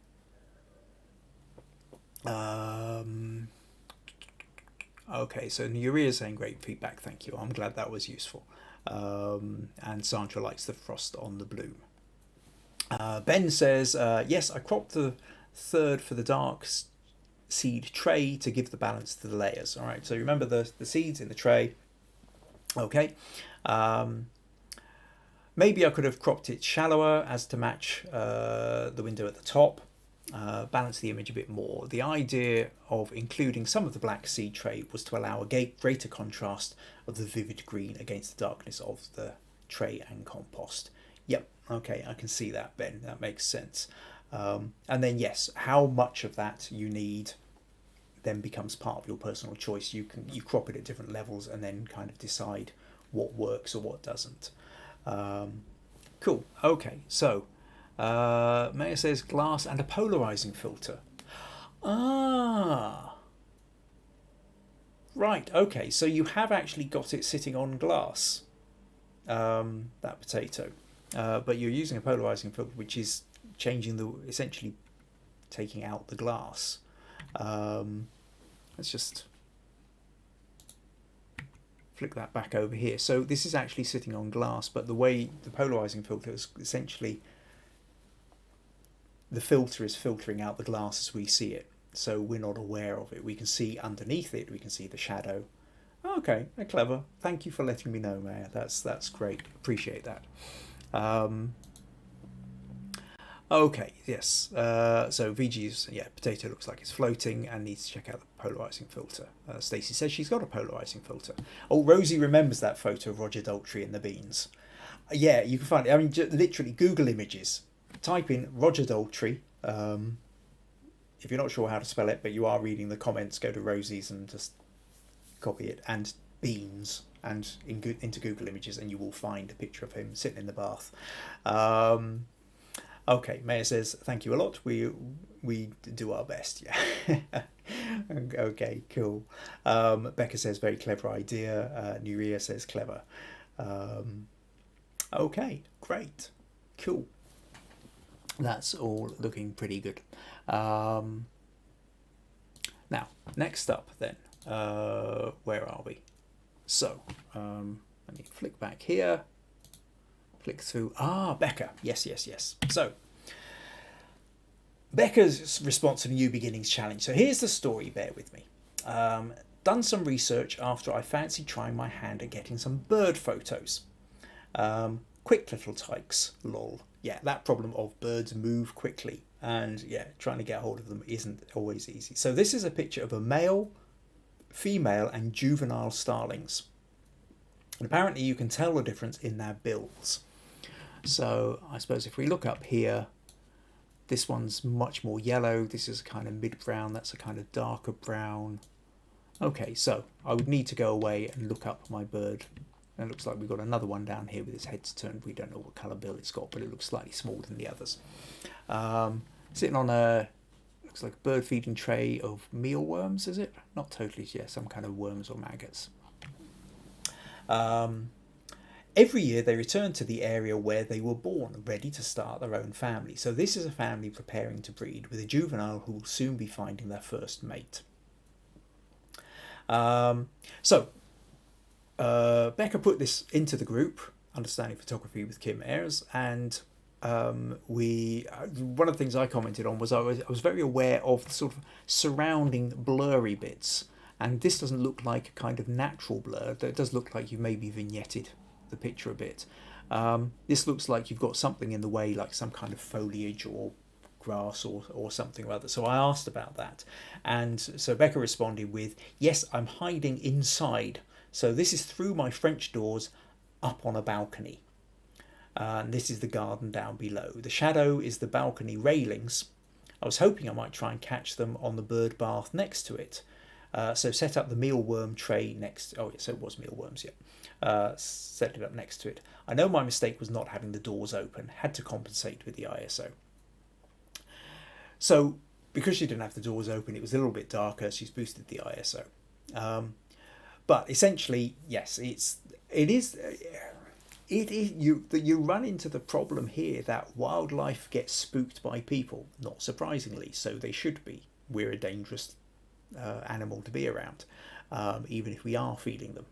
Okay, so Nuria is saying great feedback, thank you. I'm glad that was useful. And Sandra likes the frost on the bloom. Ben says, yes, I cropped the third for the dark seed tray to give the balance to the layers. All right, so remember the seeds in the tray. Okay. Maybe I could have cropped it shallower as to match the window at the top. Balance the image a bit more. The idea of including some of the black seed tray was to allow a greater contrast of the vivid green against the darkness of the tray and compost. Yep, okay, I can see that, Ben. That makes sense. And then yes, how much of that you need then becomes part of your personal choice. You crop it at different levels and then kind of decide what works or what doesn't. Cool. Okay, so Maya says glass and a polarizing filter. Ah, right. Okay, so you have actually got it sitting on glass. That potato, but you're using a polarizing filter, which is essentially taking out the glass. Let's just flick that back over here. So this is actually sitting on glass, but the way the polarizing filter is essentially, the filter is filtering out the glass as we see it. So we're not aware of it. We can see underneath it, we can see the shadow. Okay, they're clever. Thank you for letting me know, Maya. That's great. Appreciate that. Okay, yes. So VG's, potato looks like it's floating and needs to check out the polarizing filter. Stacey says she's got a polarizing filter. Oh, Rosie remembers that photo of Roger Daltrey in the beans. Yeah, you can find it. I mean, literally Google images. Type in Roger Daltrey. If you're not sure how to spell it, but you are reading the comments, go to Rosie's and just copy it, and beans, and into Google Images, and you will find a picture of him sitting in the bath. Okay, Maya says, thank you a lot. We do our best, yeah. Okay, cool. Becca says, very clever idea. Nuria says, clever. Okay, great. Cool. That's all looking pretty good. Now, next up then, where are we? So, let me flick back here. Flick through. Becca. Yes. So, Becca's response to the New Beginnings Challenge. So here's the story, bear with me. Done some research after I fancied trying my hand at getting some bird photos. Quick little tykes, lol. Yeah, that problem of birds move quickly, and yeah, trying to get hold of them isn't always easy. So this is a picture of a male, female and juvenile starlings. And apparently you can tell the difference in their bills. So I suppose if we look up here, this one's much more yellow. This is a kind of mid-brown. That's a kind of darker brown. Okay, so I would need to go away and look up my bird. And it looks like we've got another one down here with its head turned. We don't know what colour bill it's got, but it looks slightly smaller than the others. Sitting on looks like a bird feeding tray of mealworms, is it? Not totally, yeah, some kind of worms or maggots. Every year they return to the area where they were born, ready to start their own family. So this is a family preparing to breed, with a juvenile who will soon be finding their first mate. Becca put this into the group, Understanding Photography with Kim Ayres, and one of the things I commented on was I was very aware of the sort of surrounding blurry bits, and this doesn't look like a kind of natural blur. It does look like you maybe vignetted the picture a bit. This looks like you've got something in the way, like some kind of foliage or grass or something or other. So I asked about that, and so Becca responded with, yes, I'm hiding inside. So this is through my French doors up on a balcony. And this is the garden down below. The shadow is the balcony railings. I was hoping I might try and catch them on the bird bath next to it. So set up the mealworm tray next. Oh, yeah, so it was mealworms, yeah. Set it up next to it. I know my mistake was not having the doors open. Had to compensate with the ISO. So because she didn't have the doors open, it was a little bit darker. She's boosted the ISO. But essentially, yes, it is. it is you run into the problem here that wildlife gets spooked by people, not surprisingly, so they should be. We're a dangerous animal to be around, even if we are feeding them.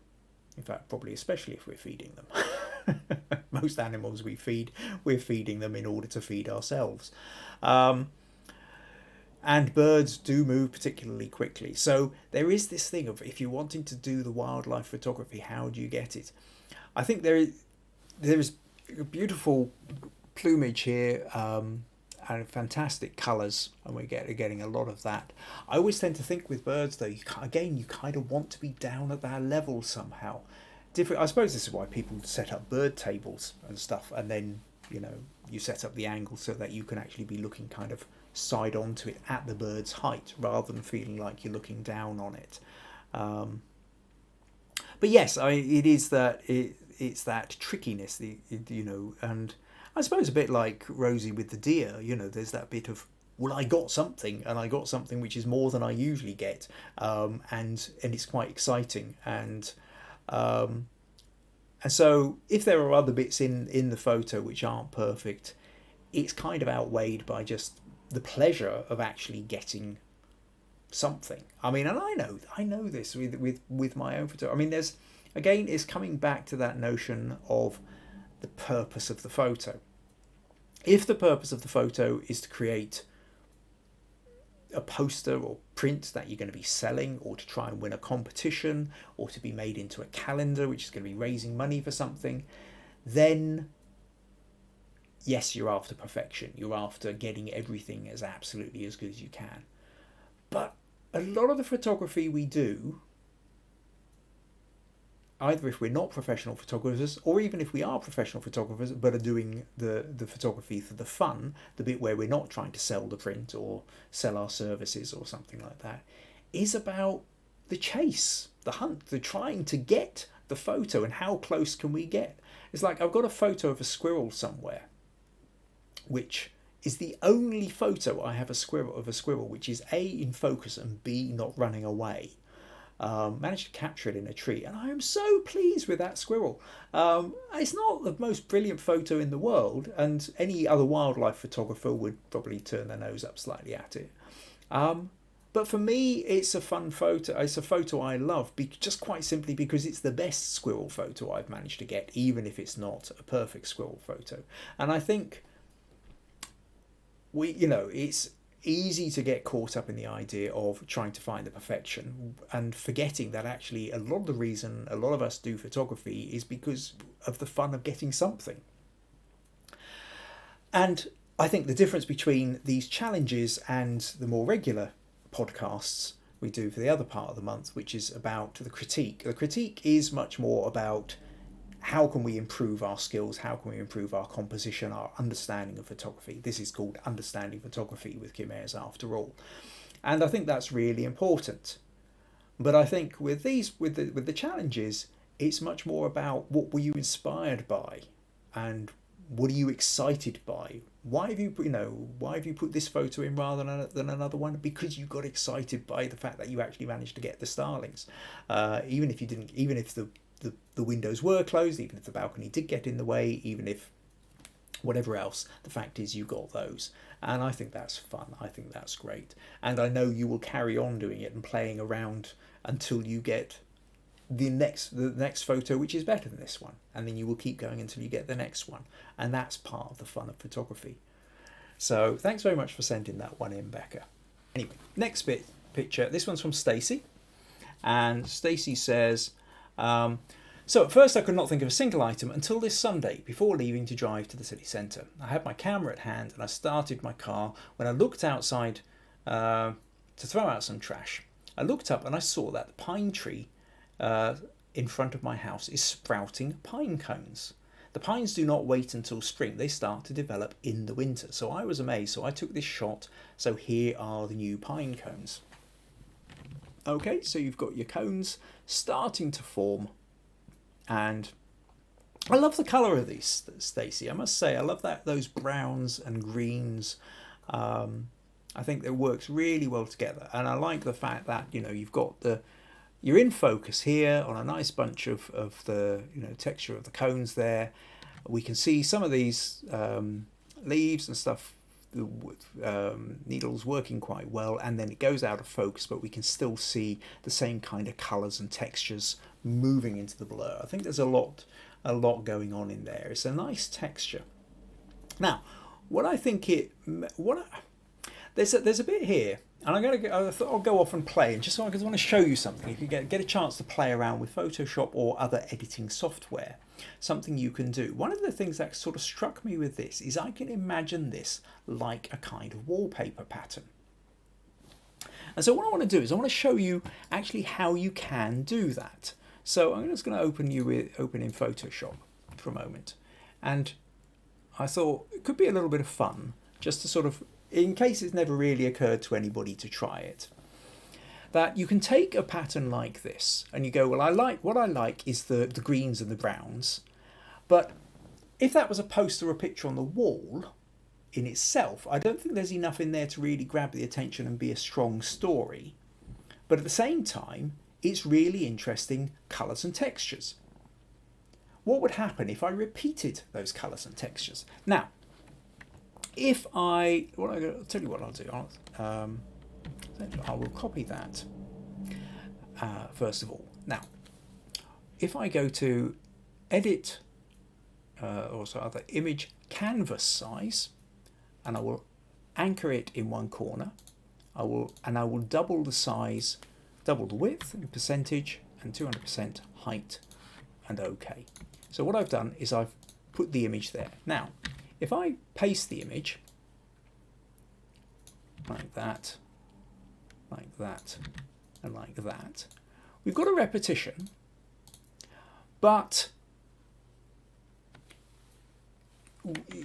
In fact, probably especially if we're feeding them. Most animals we feed, we're feeding them in order to feed ourselves. And birds do move particularly quickly. So there is this thing of, if you're wanting to do the wildlife photography, how do you get it? I think there is beautiful plumage here, and fantastic colours, and we're getting a lot of that. I always tend to think with birds, though, you kind of want to be down at their level somehow. Different. I suppose this is why people set up bird tables and stuff, and then you set up the angle so that you can actually be looking kind of side onto it at the bird's height, rather than feeling like you're looking down on it. But yes, it is that it's that trickiness, and I suppose a bit like Rosie with the deer. There's that bit of, well, I got something, and I got something which is more than I usually get, and it's quite exciting, and so if there are other bits in the photo which aren't perfect, it's kind of outweighed by just the pleasure of actually getting something. I mean, and I know this with my own photo. I mean, it's coming back to that notion of the purpose of the photo. If the purpose of the photo is to create a poster or print that you're going to be selling, or to try and win a competition, or to be made into a calendar which is going to be raising money for something, then yes, you're after perfection. You're after getting everything as absolutely as good as you can. But a lot of the photography we do, either if we're not professional photographers, or even if we are professional photographers but are doing the photography for the fun, the bit where we're not trying to sell the print or sell our services or something like that, is about the chase, the hunt, the trying to get the photo, and how close can we get. It's like, I've got a photo of a squirrel somewhere, which is the only photo I have of a squirrel which is A, in focus, and B, not running away. Managed to capture it in a tree, and I am so pleased with that squirrel. It's not the most brilliant photo in the world, and any other wildlife photographer would probably turn their nose up slightly at it. But for me, it's a fun photo. It's a photo I love, just quite simply because it's the best squirrel photo I've managed to get, even if it's not a perfect squirrel photo. And I think it's easy to get caught up in the idea of trying to find the perfection, and forgetting that actually a lot of the reason a lot of us do photography is because of the fun of getting something. And I think the difference between these challenges and the more regular podcasts we do for the other part of the month, which is about the critique is much more about how can we improve our skills, how can we improve our composition, our understanding of photography. This is called Understanding Photography with Kim Ayres, after all. And I think that's really important. But I think with the challenges, it's much more about what were you inspired by, and what are you excited by? Why have you put this photo in rather than another one? Because you got excited by the fact that you actually managed to get the starlings, even if you didn't, even if the windows were closed, even if the balcony did get in the way, even if whatever else, the fact is you got those. And I think that's fun. I think that's great. And I know you will carry on doing it and playing around until you get the next photo which is better than this one, and then you will keep going until you get the next one. And that's part of the fun of photography. So thanks very much for sending that one in, Becca. Anyway, next picture. This one's from Stacey, and Stacey says, so at first I could not think of a single item until this Sunday before leaving to drive to the city centre. I had my camera at hand and I started my car when I looked outside to throw out some trash. I looked up and I saw that the pine tree in front of my house is sprouting pine cones. The pines do not wait until spring, they start to develop in the winter. So I was amazed, so I took this shot. So here are the new pine cones. Okay, so you've got your cones starting to form, and I love the colour of these, Stacey. I must say, I love those browns and greens. I think it works really well together, and I like the fact that you've got the you're in focus here on a nice bunch of the texture of the cones there. We can see some of these leaves and stuff, the needles working quite well, and then it goes out of focus, but we can still see the same kind of colors and textures moving into the blur. I think there's a lot going on in there. It's a nice texture. Now, what I think there's a bit here, and I thought I'll go off and play, and just so I want to show you something. If you get a chance to play around with Photoshop or other editing software, something you can do. One of the things that sort of struck me with this is I can imagine this like a kind of wallpaper pattern. And so what I want to do is I want to show you actually how you can do that. So I'm just going to open in Photoshop for a moment, and I thought it could be a little bit of fun just to sort of, in case it's never really occurred to anybody to try it, that you can take a pattern like this and you go, well, what I like is the greens and the browns, but if that was a poster or a picture on the wall in itself, I don't think there's enough in there to really grab the attention and be a strong story. But at the same time, it's really interesting colours and textures. What would happen if I repeated those colours and textures? Now, I'll tell you what I'll do. I will copy that first of all. Now, if I go to edit, other image canvas size, and I will anchor it in one corner, I will double the size, double the width in percentage, and 200% height, and OK. So what I've done is I've put the image there. Now, if I paste the image like that, and like that, we've got a repetition, but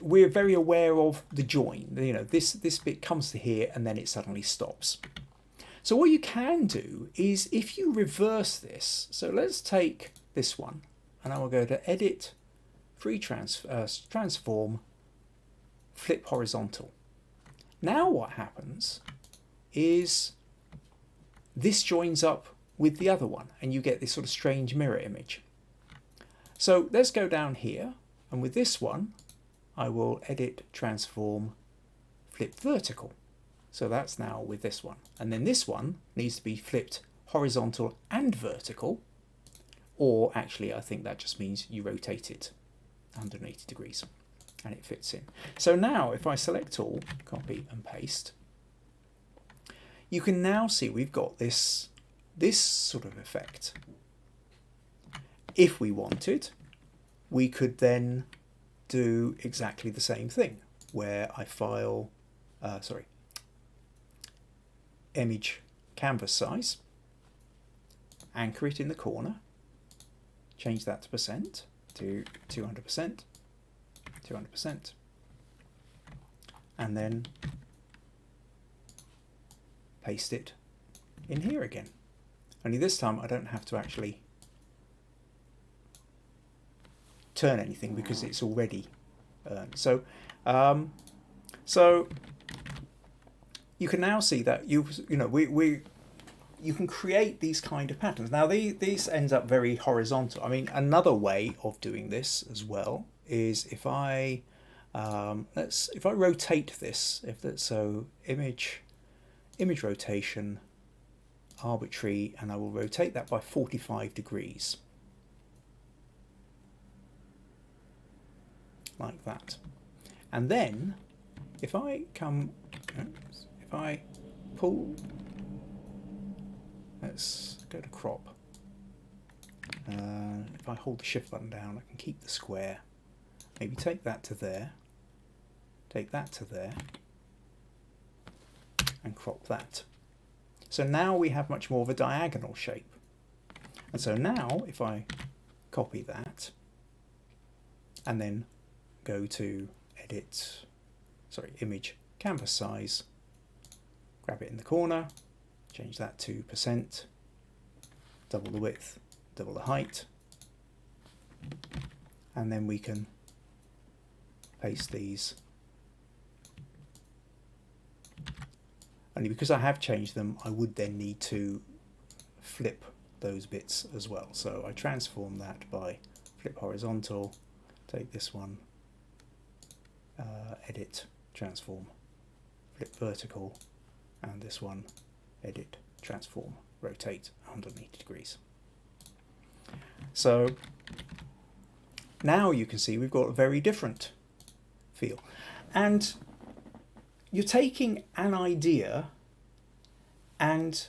we're very aware of the join. This bit comes to here and then it suddenly stops. So what you can do is if you reverse this, so let's take this one, and I will go to Edit, Free Transform, Flip Horizontal. Now what happens is this joins up with the other one and you get this sort of strange mirror image. So let's go down here, and with this one I will Edit, Transform, Flip Vertical. So that's now with this one. And then this one needs to be flipped horizontal and vertical, or actually I think that just means you rotate it 180 degrees and it fits in. So now if I select all, copy and paste, you can now see we've got this sort of effect. If we wanted, we could then do exactly the same thing, where I file, image canvas size, anchor it in the corner, change that to percent to 200%, 200%, and then paste it in here again. Only this time I don't have to actually turn anything because it's already so you can now see that you can create these kind of patterns. Now these ends up very horizontal. I mean, another way of doing this as well is if I rotate this, image rotation, arbitrary, and I will rotate that by 45 degrees. Like that. And then if I pull, let's go to crop. If I hold the shift button down, I can keep the square. Maybe take that to there, take that to there, and crop that. So now we have much more of a diagonal shape. And so now if I copy that and then go to edit, image canvas size, grab it in the corner, change that to percent, double the width, double the height, and then we can paste these. Only because I have changed them, I would then need to flip those bits as well. So I transform that by flip horizontal, take this one, edit, transform, flip vertical, and this one, edit, transform, rotate 180 degrees. So now you can see we've got a very different feel. And you're taking an idea and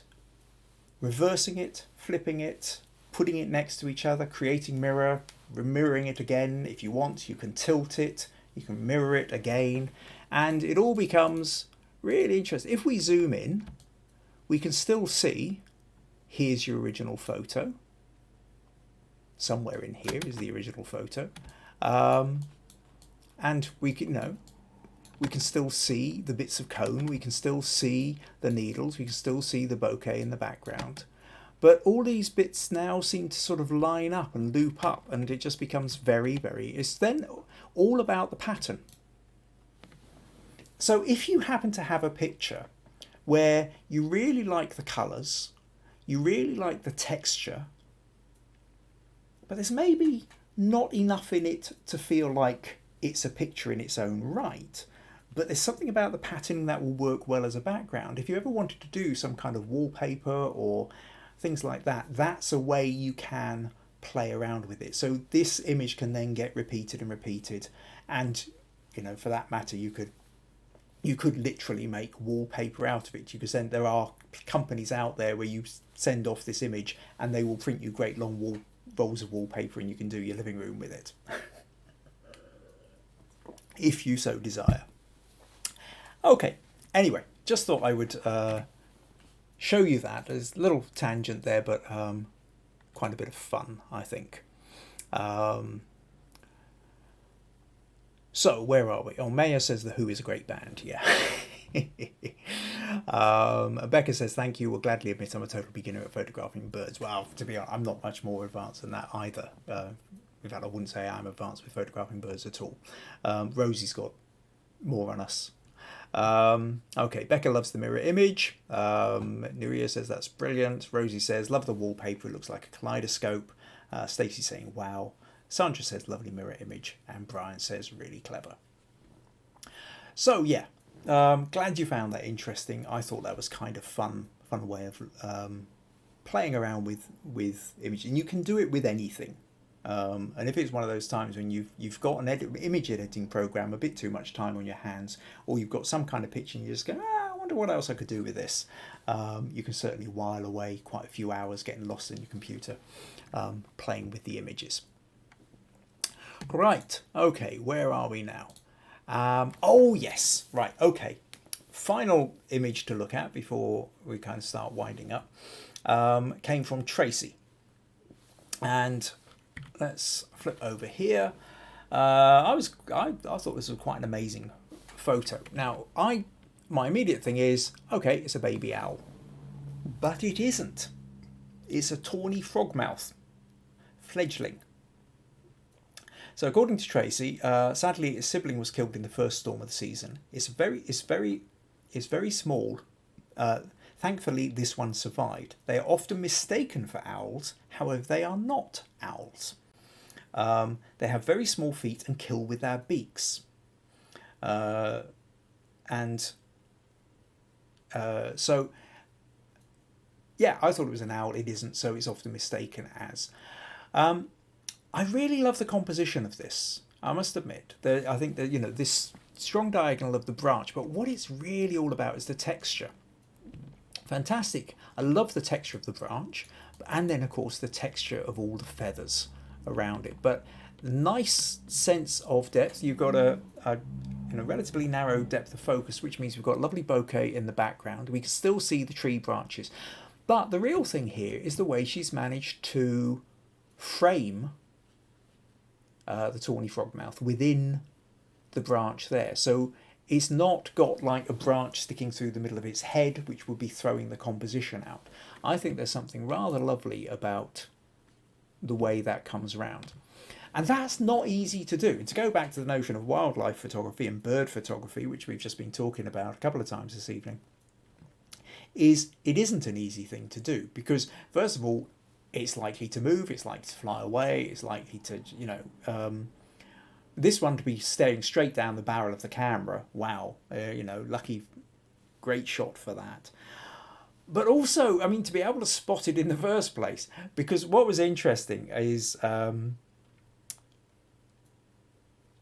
reversing it, flipping it, putting it next to each other, creating mirror, mirroring it again. If you want, you can tilt it, you can mirror it again, and it all becomes really interesting. If we zoom in, we can still see, here's your original photo. Somewhere in here is the original photo. And we can, we can still see the bits of cone, we can still see the needles, we can still see the bouquet in the background. But all these bits now seem to sort of line up and loop up, and it just becomes very, it's then all about the pattern. So if you happen to have a picture where you really like the colours, you really like the texture, but there's maybe not enough in it to feel like it's a picture in its own right, but there's something about the pattern that will work well as a background. If you ever wanted to do some kind of wallpaper or things like that, that's a way you can play around with it. So this image can then get repeated and repeated, and for that matter, you could literally make wallpaper out of it. You could send, there are companies out there where you send off this image and they will print you great long rolls of wallpaper, and you can do your living room with it if you so desire. Okay, anyway, just thought I would show you that. There's a little tangent there, but quite a bit of fun, I think. So where are we? Oh, Maya says The Who is a great band. Yeah. Becca says, thank you, will gladly admit I'm a total beginner at photographing birds. Well, to be honest, I'm not much more advanced than that either. In fact, I wouldn't say I'm advanced with photographing birds at all. Rosie's got more on us. Okay, Becca loves the mirror image. Nuria says that's brilliant. Rosie says, love the wallpaper, it looks like a kaleidoscope. Stacey saying, wow. Sandra says, lovely mirror image. And Brian says, really clever. So yeah, glad you found that interesting. I thought that was kind of fun way of playing around with image, and you can do it with anything. And if it's one of those times when you've got an image editing program, a bit too much time on your hands, or you've got some kind of picture and you just go, I wonder what else I could do with this, you can certainly while away quite a few hours getting lost in your computer playing with the images. Right, okay, where are we now? Oh yes, right, okay. Final image to look at before we kind of start winding up came from Tracy. And let's flip over here. I thought this was quite an amazing photo. Now, my immediate thing is, okay, it's a baby owl, but it isn't. It's a tawny frogmouth fledgling. So according to Tracy, sadly his sibling was killed in the first storm of the season. It's very small. Thankfully, this one survived. They are often mistaken for owls. However, they are not owls. They have very small feet and kill with their beaks. So, yeah, I thought it was an owl. It isn't, so it's often mistaken as. I really love the composition of this, I must admit. I think that, this strong diagonal of the branch, but what it's really all about is the texture. Fantastic. I love the texture of the branch, and then of course the texture of all the feathers around it. But nice sense of depth. You've got a relatively narrow depth of focus, which means we've got a lovely bouquet in the background. We can still see the tree branches. But the real thing here is the way she's managed to frame the tawny frogmouth within the branch there. So it's not got like a branch sticking through the middle of its head, which would be throwing the composition out. I think there's something rather lovely about the way that comes around. And that's not easy to do. And to go back to the notion of wildlife photography and bird photography, which we've just been talking about a couple of times this evening, it isn't an easy thing to do. Because, first of all, it's likely to move, it's likely to fly away, it's likely to, this one to be staring straight down the barrel of the camera. Wow, lucky, great shot for that. But also, I mean, to be able to spot it in the first place, because what was interesting is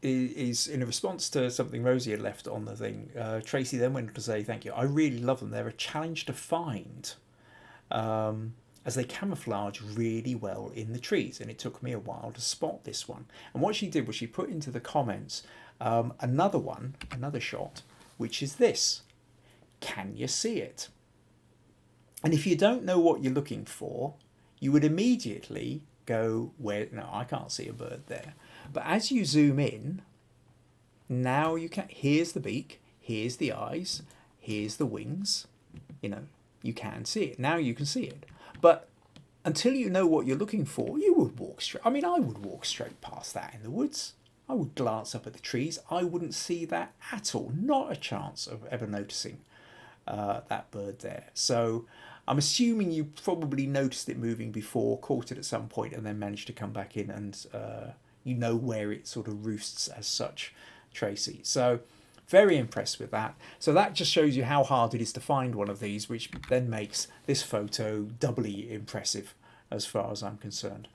in response to something Rosie had left on the thing, Tracy then went on to say, "Thank you. I really love them. They're a challenge to find, as they camouflage really well in the trees. And it took me a while to spot this one." And what she did was she put into the comments another shot, which is this. Can you see it? And if you don't know what you're looking for, you would immediately go, where? No, I can't see a bird there. But as you zoom in, now you can. Here's the beak. Here's the eyes. Here's the wings. You can see it. Now you can see it. But until you know what you're looking for, you would walk straight. I mean, I would walk straight past that in the woods. I would glance up at the trees. I wouldn't see that at all. Not a chance of ever noticing that bird there. So I'm assuming you probably noticed it moving before, caught it at some point, and then managed to come back in, and you know where it sort of roosts as such, Tracy. So very impressed with that. So that just shows you how hard it is to find one of these, which then makes this photo doubly impressive as far as I'm concerned.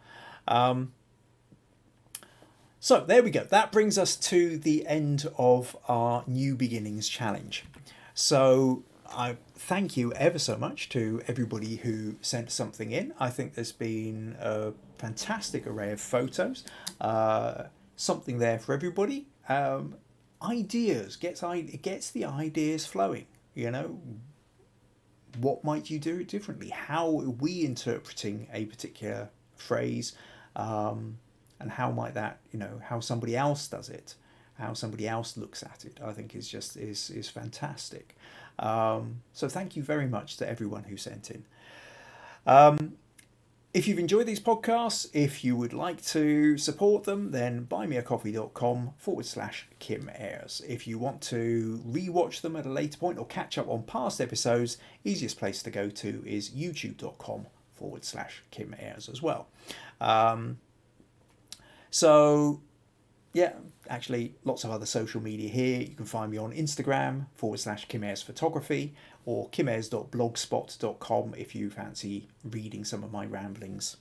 So there we go. That brings us to the end of our New Beginnings Challenge. So I thank you ever so much to everybody who sent something in. I think there's been a fantastic array of photos, something there for everybody. Ideas, it gets the ideas flowing. What might you do it differently? How are we interpreting a particular phrase, and how might that, how somebody else does it, how somebody else looks at it, I think is fantastic. So thank you very much to everyone who sent in. If you've enjoyed these podcasts, if you would like to support them, then buymeacoffee.com/Kim Ayres. If you want to rewatch them at a later point or catch up on past episodes, easiest place to go to is youtube.com/Kim Ayres as well. So yeah, actually lots of other social media here. You can find me on Instagram /Kim Ayres Photography, or kimayres.blogspot.com if you fancy reading some of my ramblings,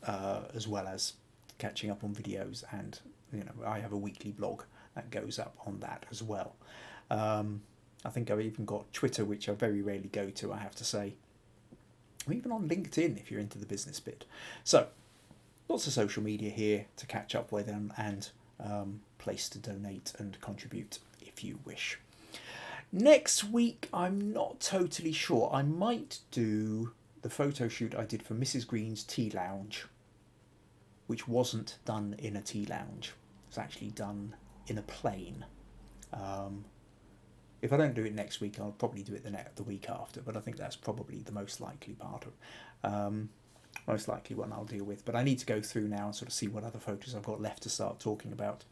as well as catching up on videos. And I have a weekly blog that goes up on that as well. I think I've even got Twitter, which I very rarely go to, I have to say. Or even on LinkedIn if you're into the business bit. So lots of social media here to catch up with them, and place to donate and contribute if you wish. Next week, I'm not totally sure. I might do the photo shoot I did for Mrs. Green's tea lounge, which wasn't done in a tea lounge. It was actually done in a plane. If I don't do it next week, I'll probably do it the week after, but I think that's probably the most likely part of most likely one I'll deal with. But I need to go through now and sort of see what other photos I've got left to start talking about.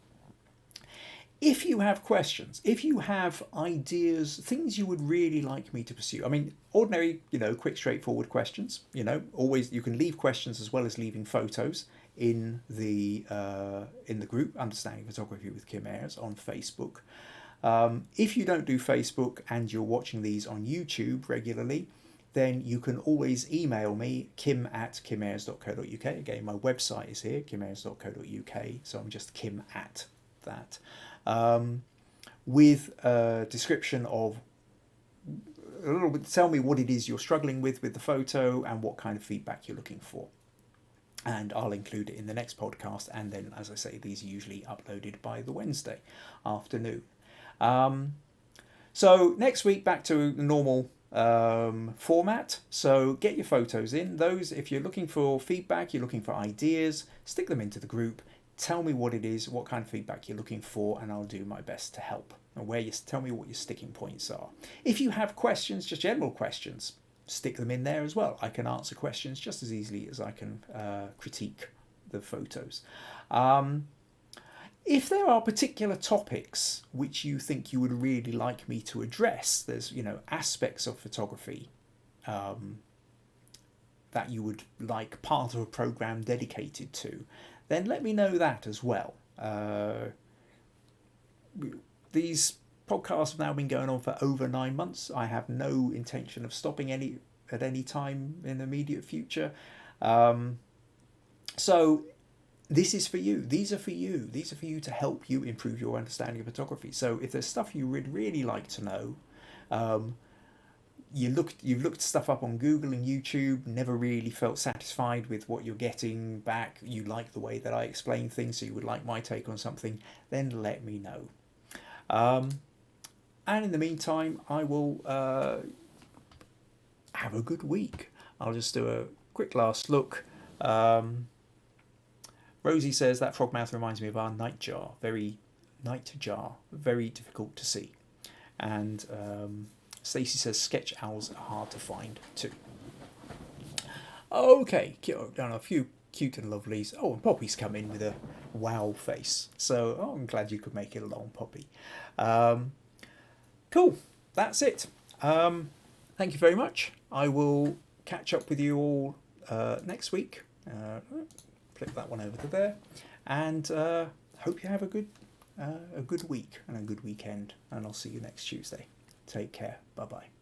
If you have questions, if you have ideas, things you would really like me to pursue, I mean, ordinary, quick, straightforward questions, always you can leave questions as well as leaving photos in the group, Understanding Photography with Kim Ayres on Facebook. If you don't do Facebook and you're watching these on YouTube regularly, then you can always email me, kim@kimayres.co.uk. Again, my website is here, kimayres.co.uk, so I'm just Kim at that. With a description of a little bit, tell me what it is you're struggling with the photo and what kind of feedback you're looking for. And I'll include it in the next podcast. And then, as I say, these are usually uploaded by the Wednesday afternoon. So next week, back to the normal format. So get your photos in. Those, if you're looking for feedback, you're looking for ideas, stick them into the group. Tell me what it is, what kind of feedback you're looking for, and I'll do my best to help. And tell me what your sticking points are. If you have questions, just general questions, stick them in there as well. I can answer questions just as easily as I can critique the photos. If there are particular topics which you think you would really like me to address, there's aspects of photography that you would like part of a program dedicated to, then let me know that as well. These podcasts have now been going on for over 9 months. I have no intention of stopping at any time in the immediate future. So this is for you. These are for you. These are for you to help you improve your understanding of photography. So if there's stuff you would really like to know, you've looked stuff up on Google and YouTube, never really felt satisfied with what you're getting back, you like the way that I explain things, so you would like my take on something, then let me know. And in the meantime, I will have a good week. I'll just do a quick last look. Rosie says that frogmouth reminds me of our nightjar, very difficult to see. And Stacey says sketch owls are hard to find too. Okay, done a few cute and lovelies. Oh, and Poppy's come in with a wow face. So I'm glad you could make it along, Poppy. Cool, that's it. Thank you very much. I will catch up with you all next week. Flip that one over to there, and hope you have a good week and a good weekend. And I'll see you next Tuesday. Take care. Bye bye.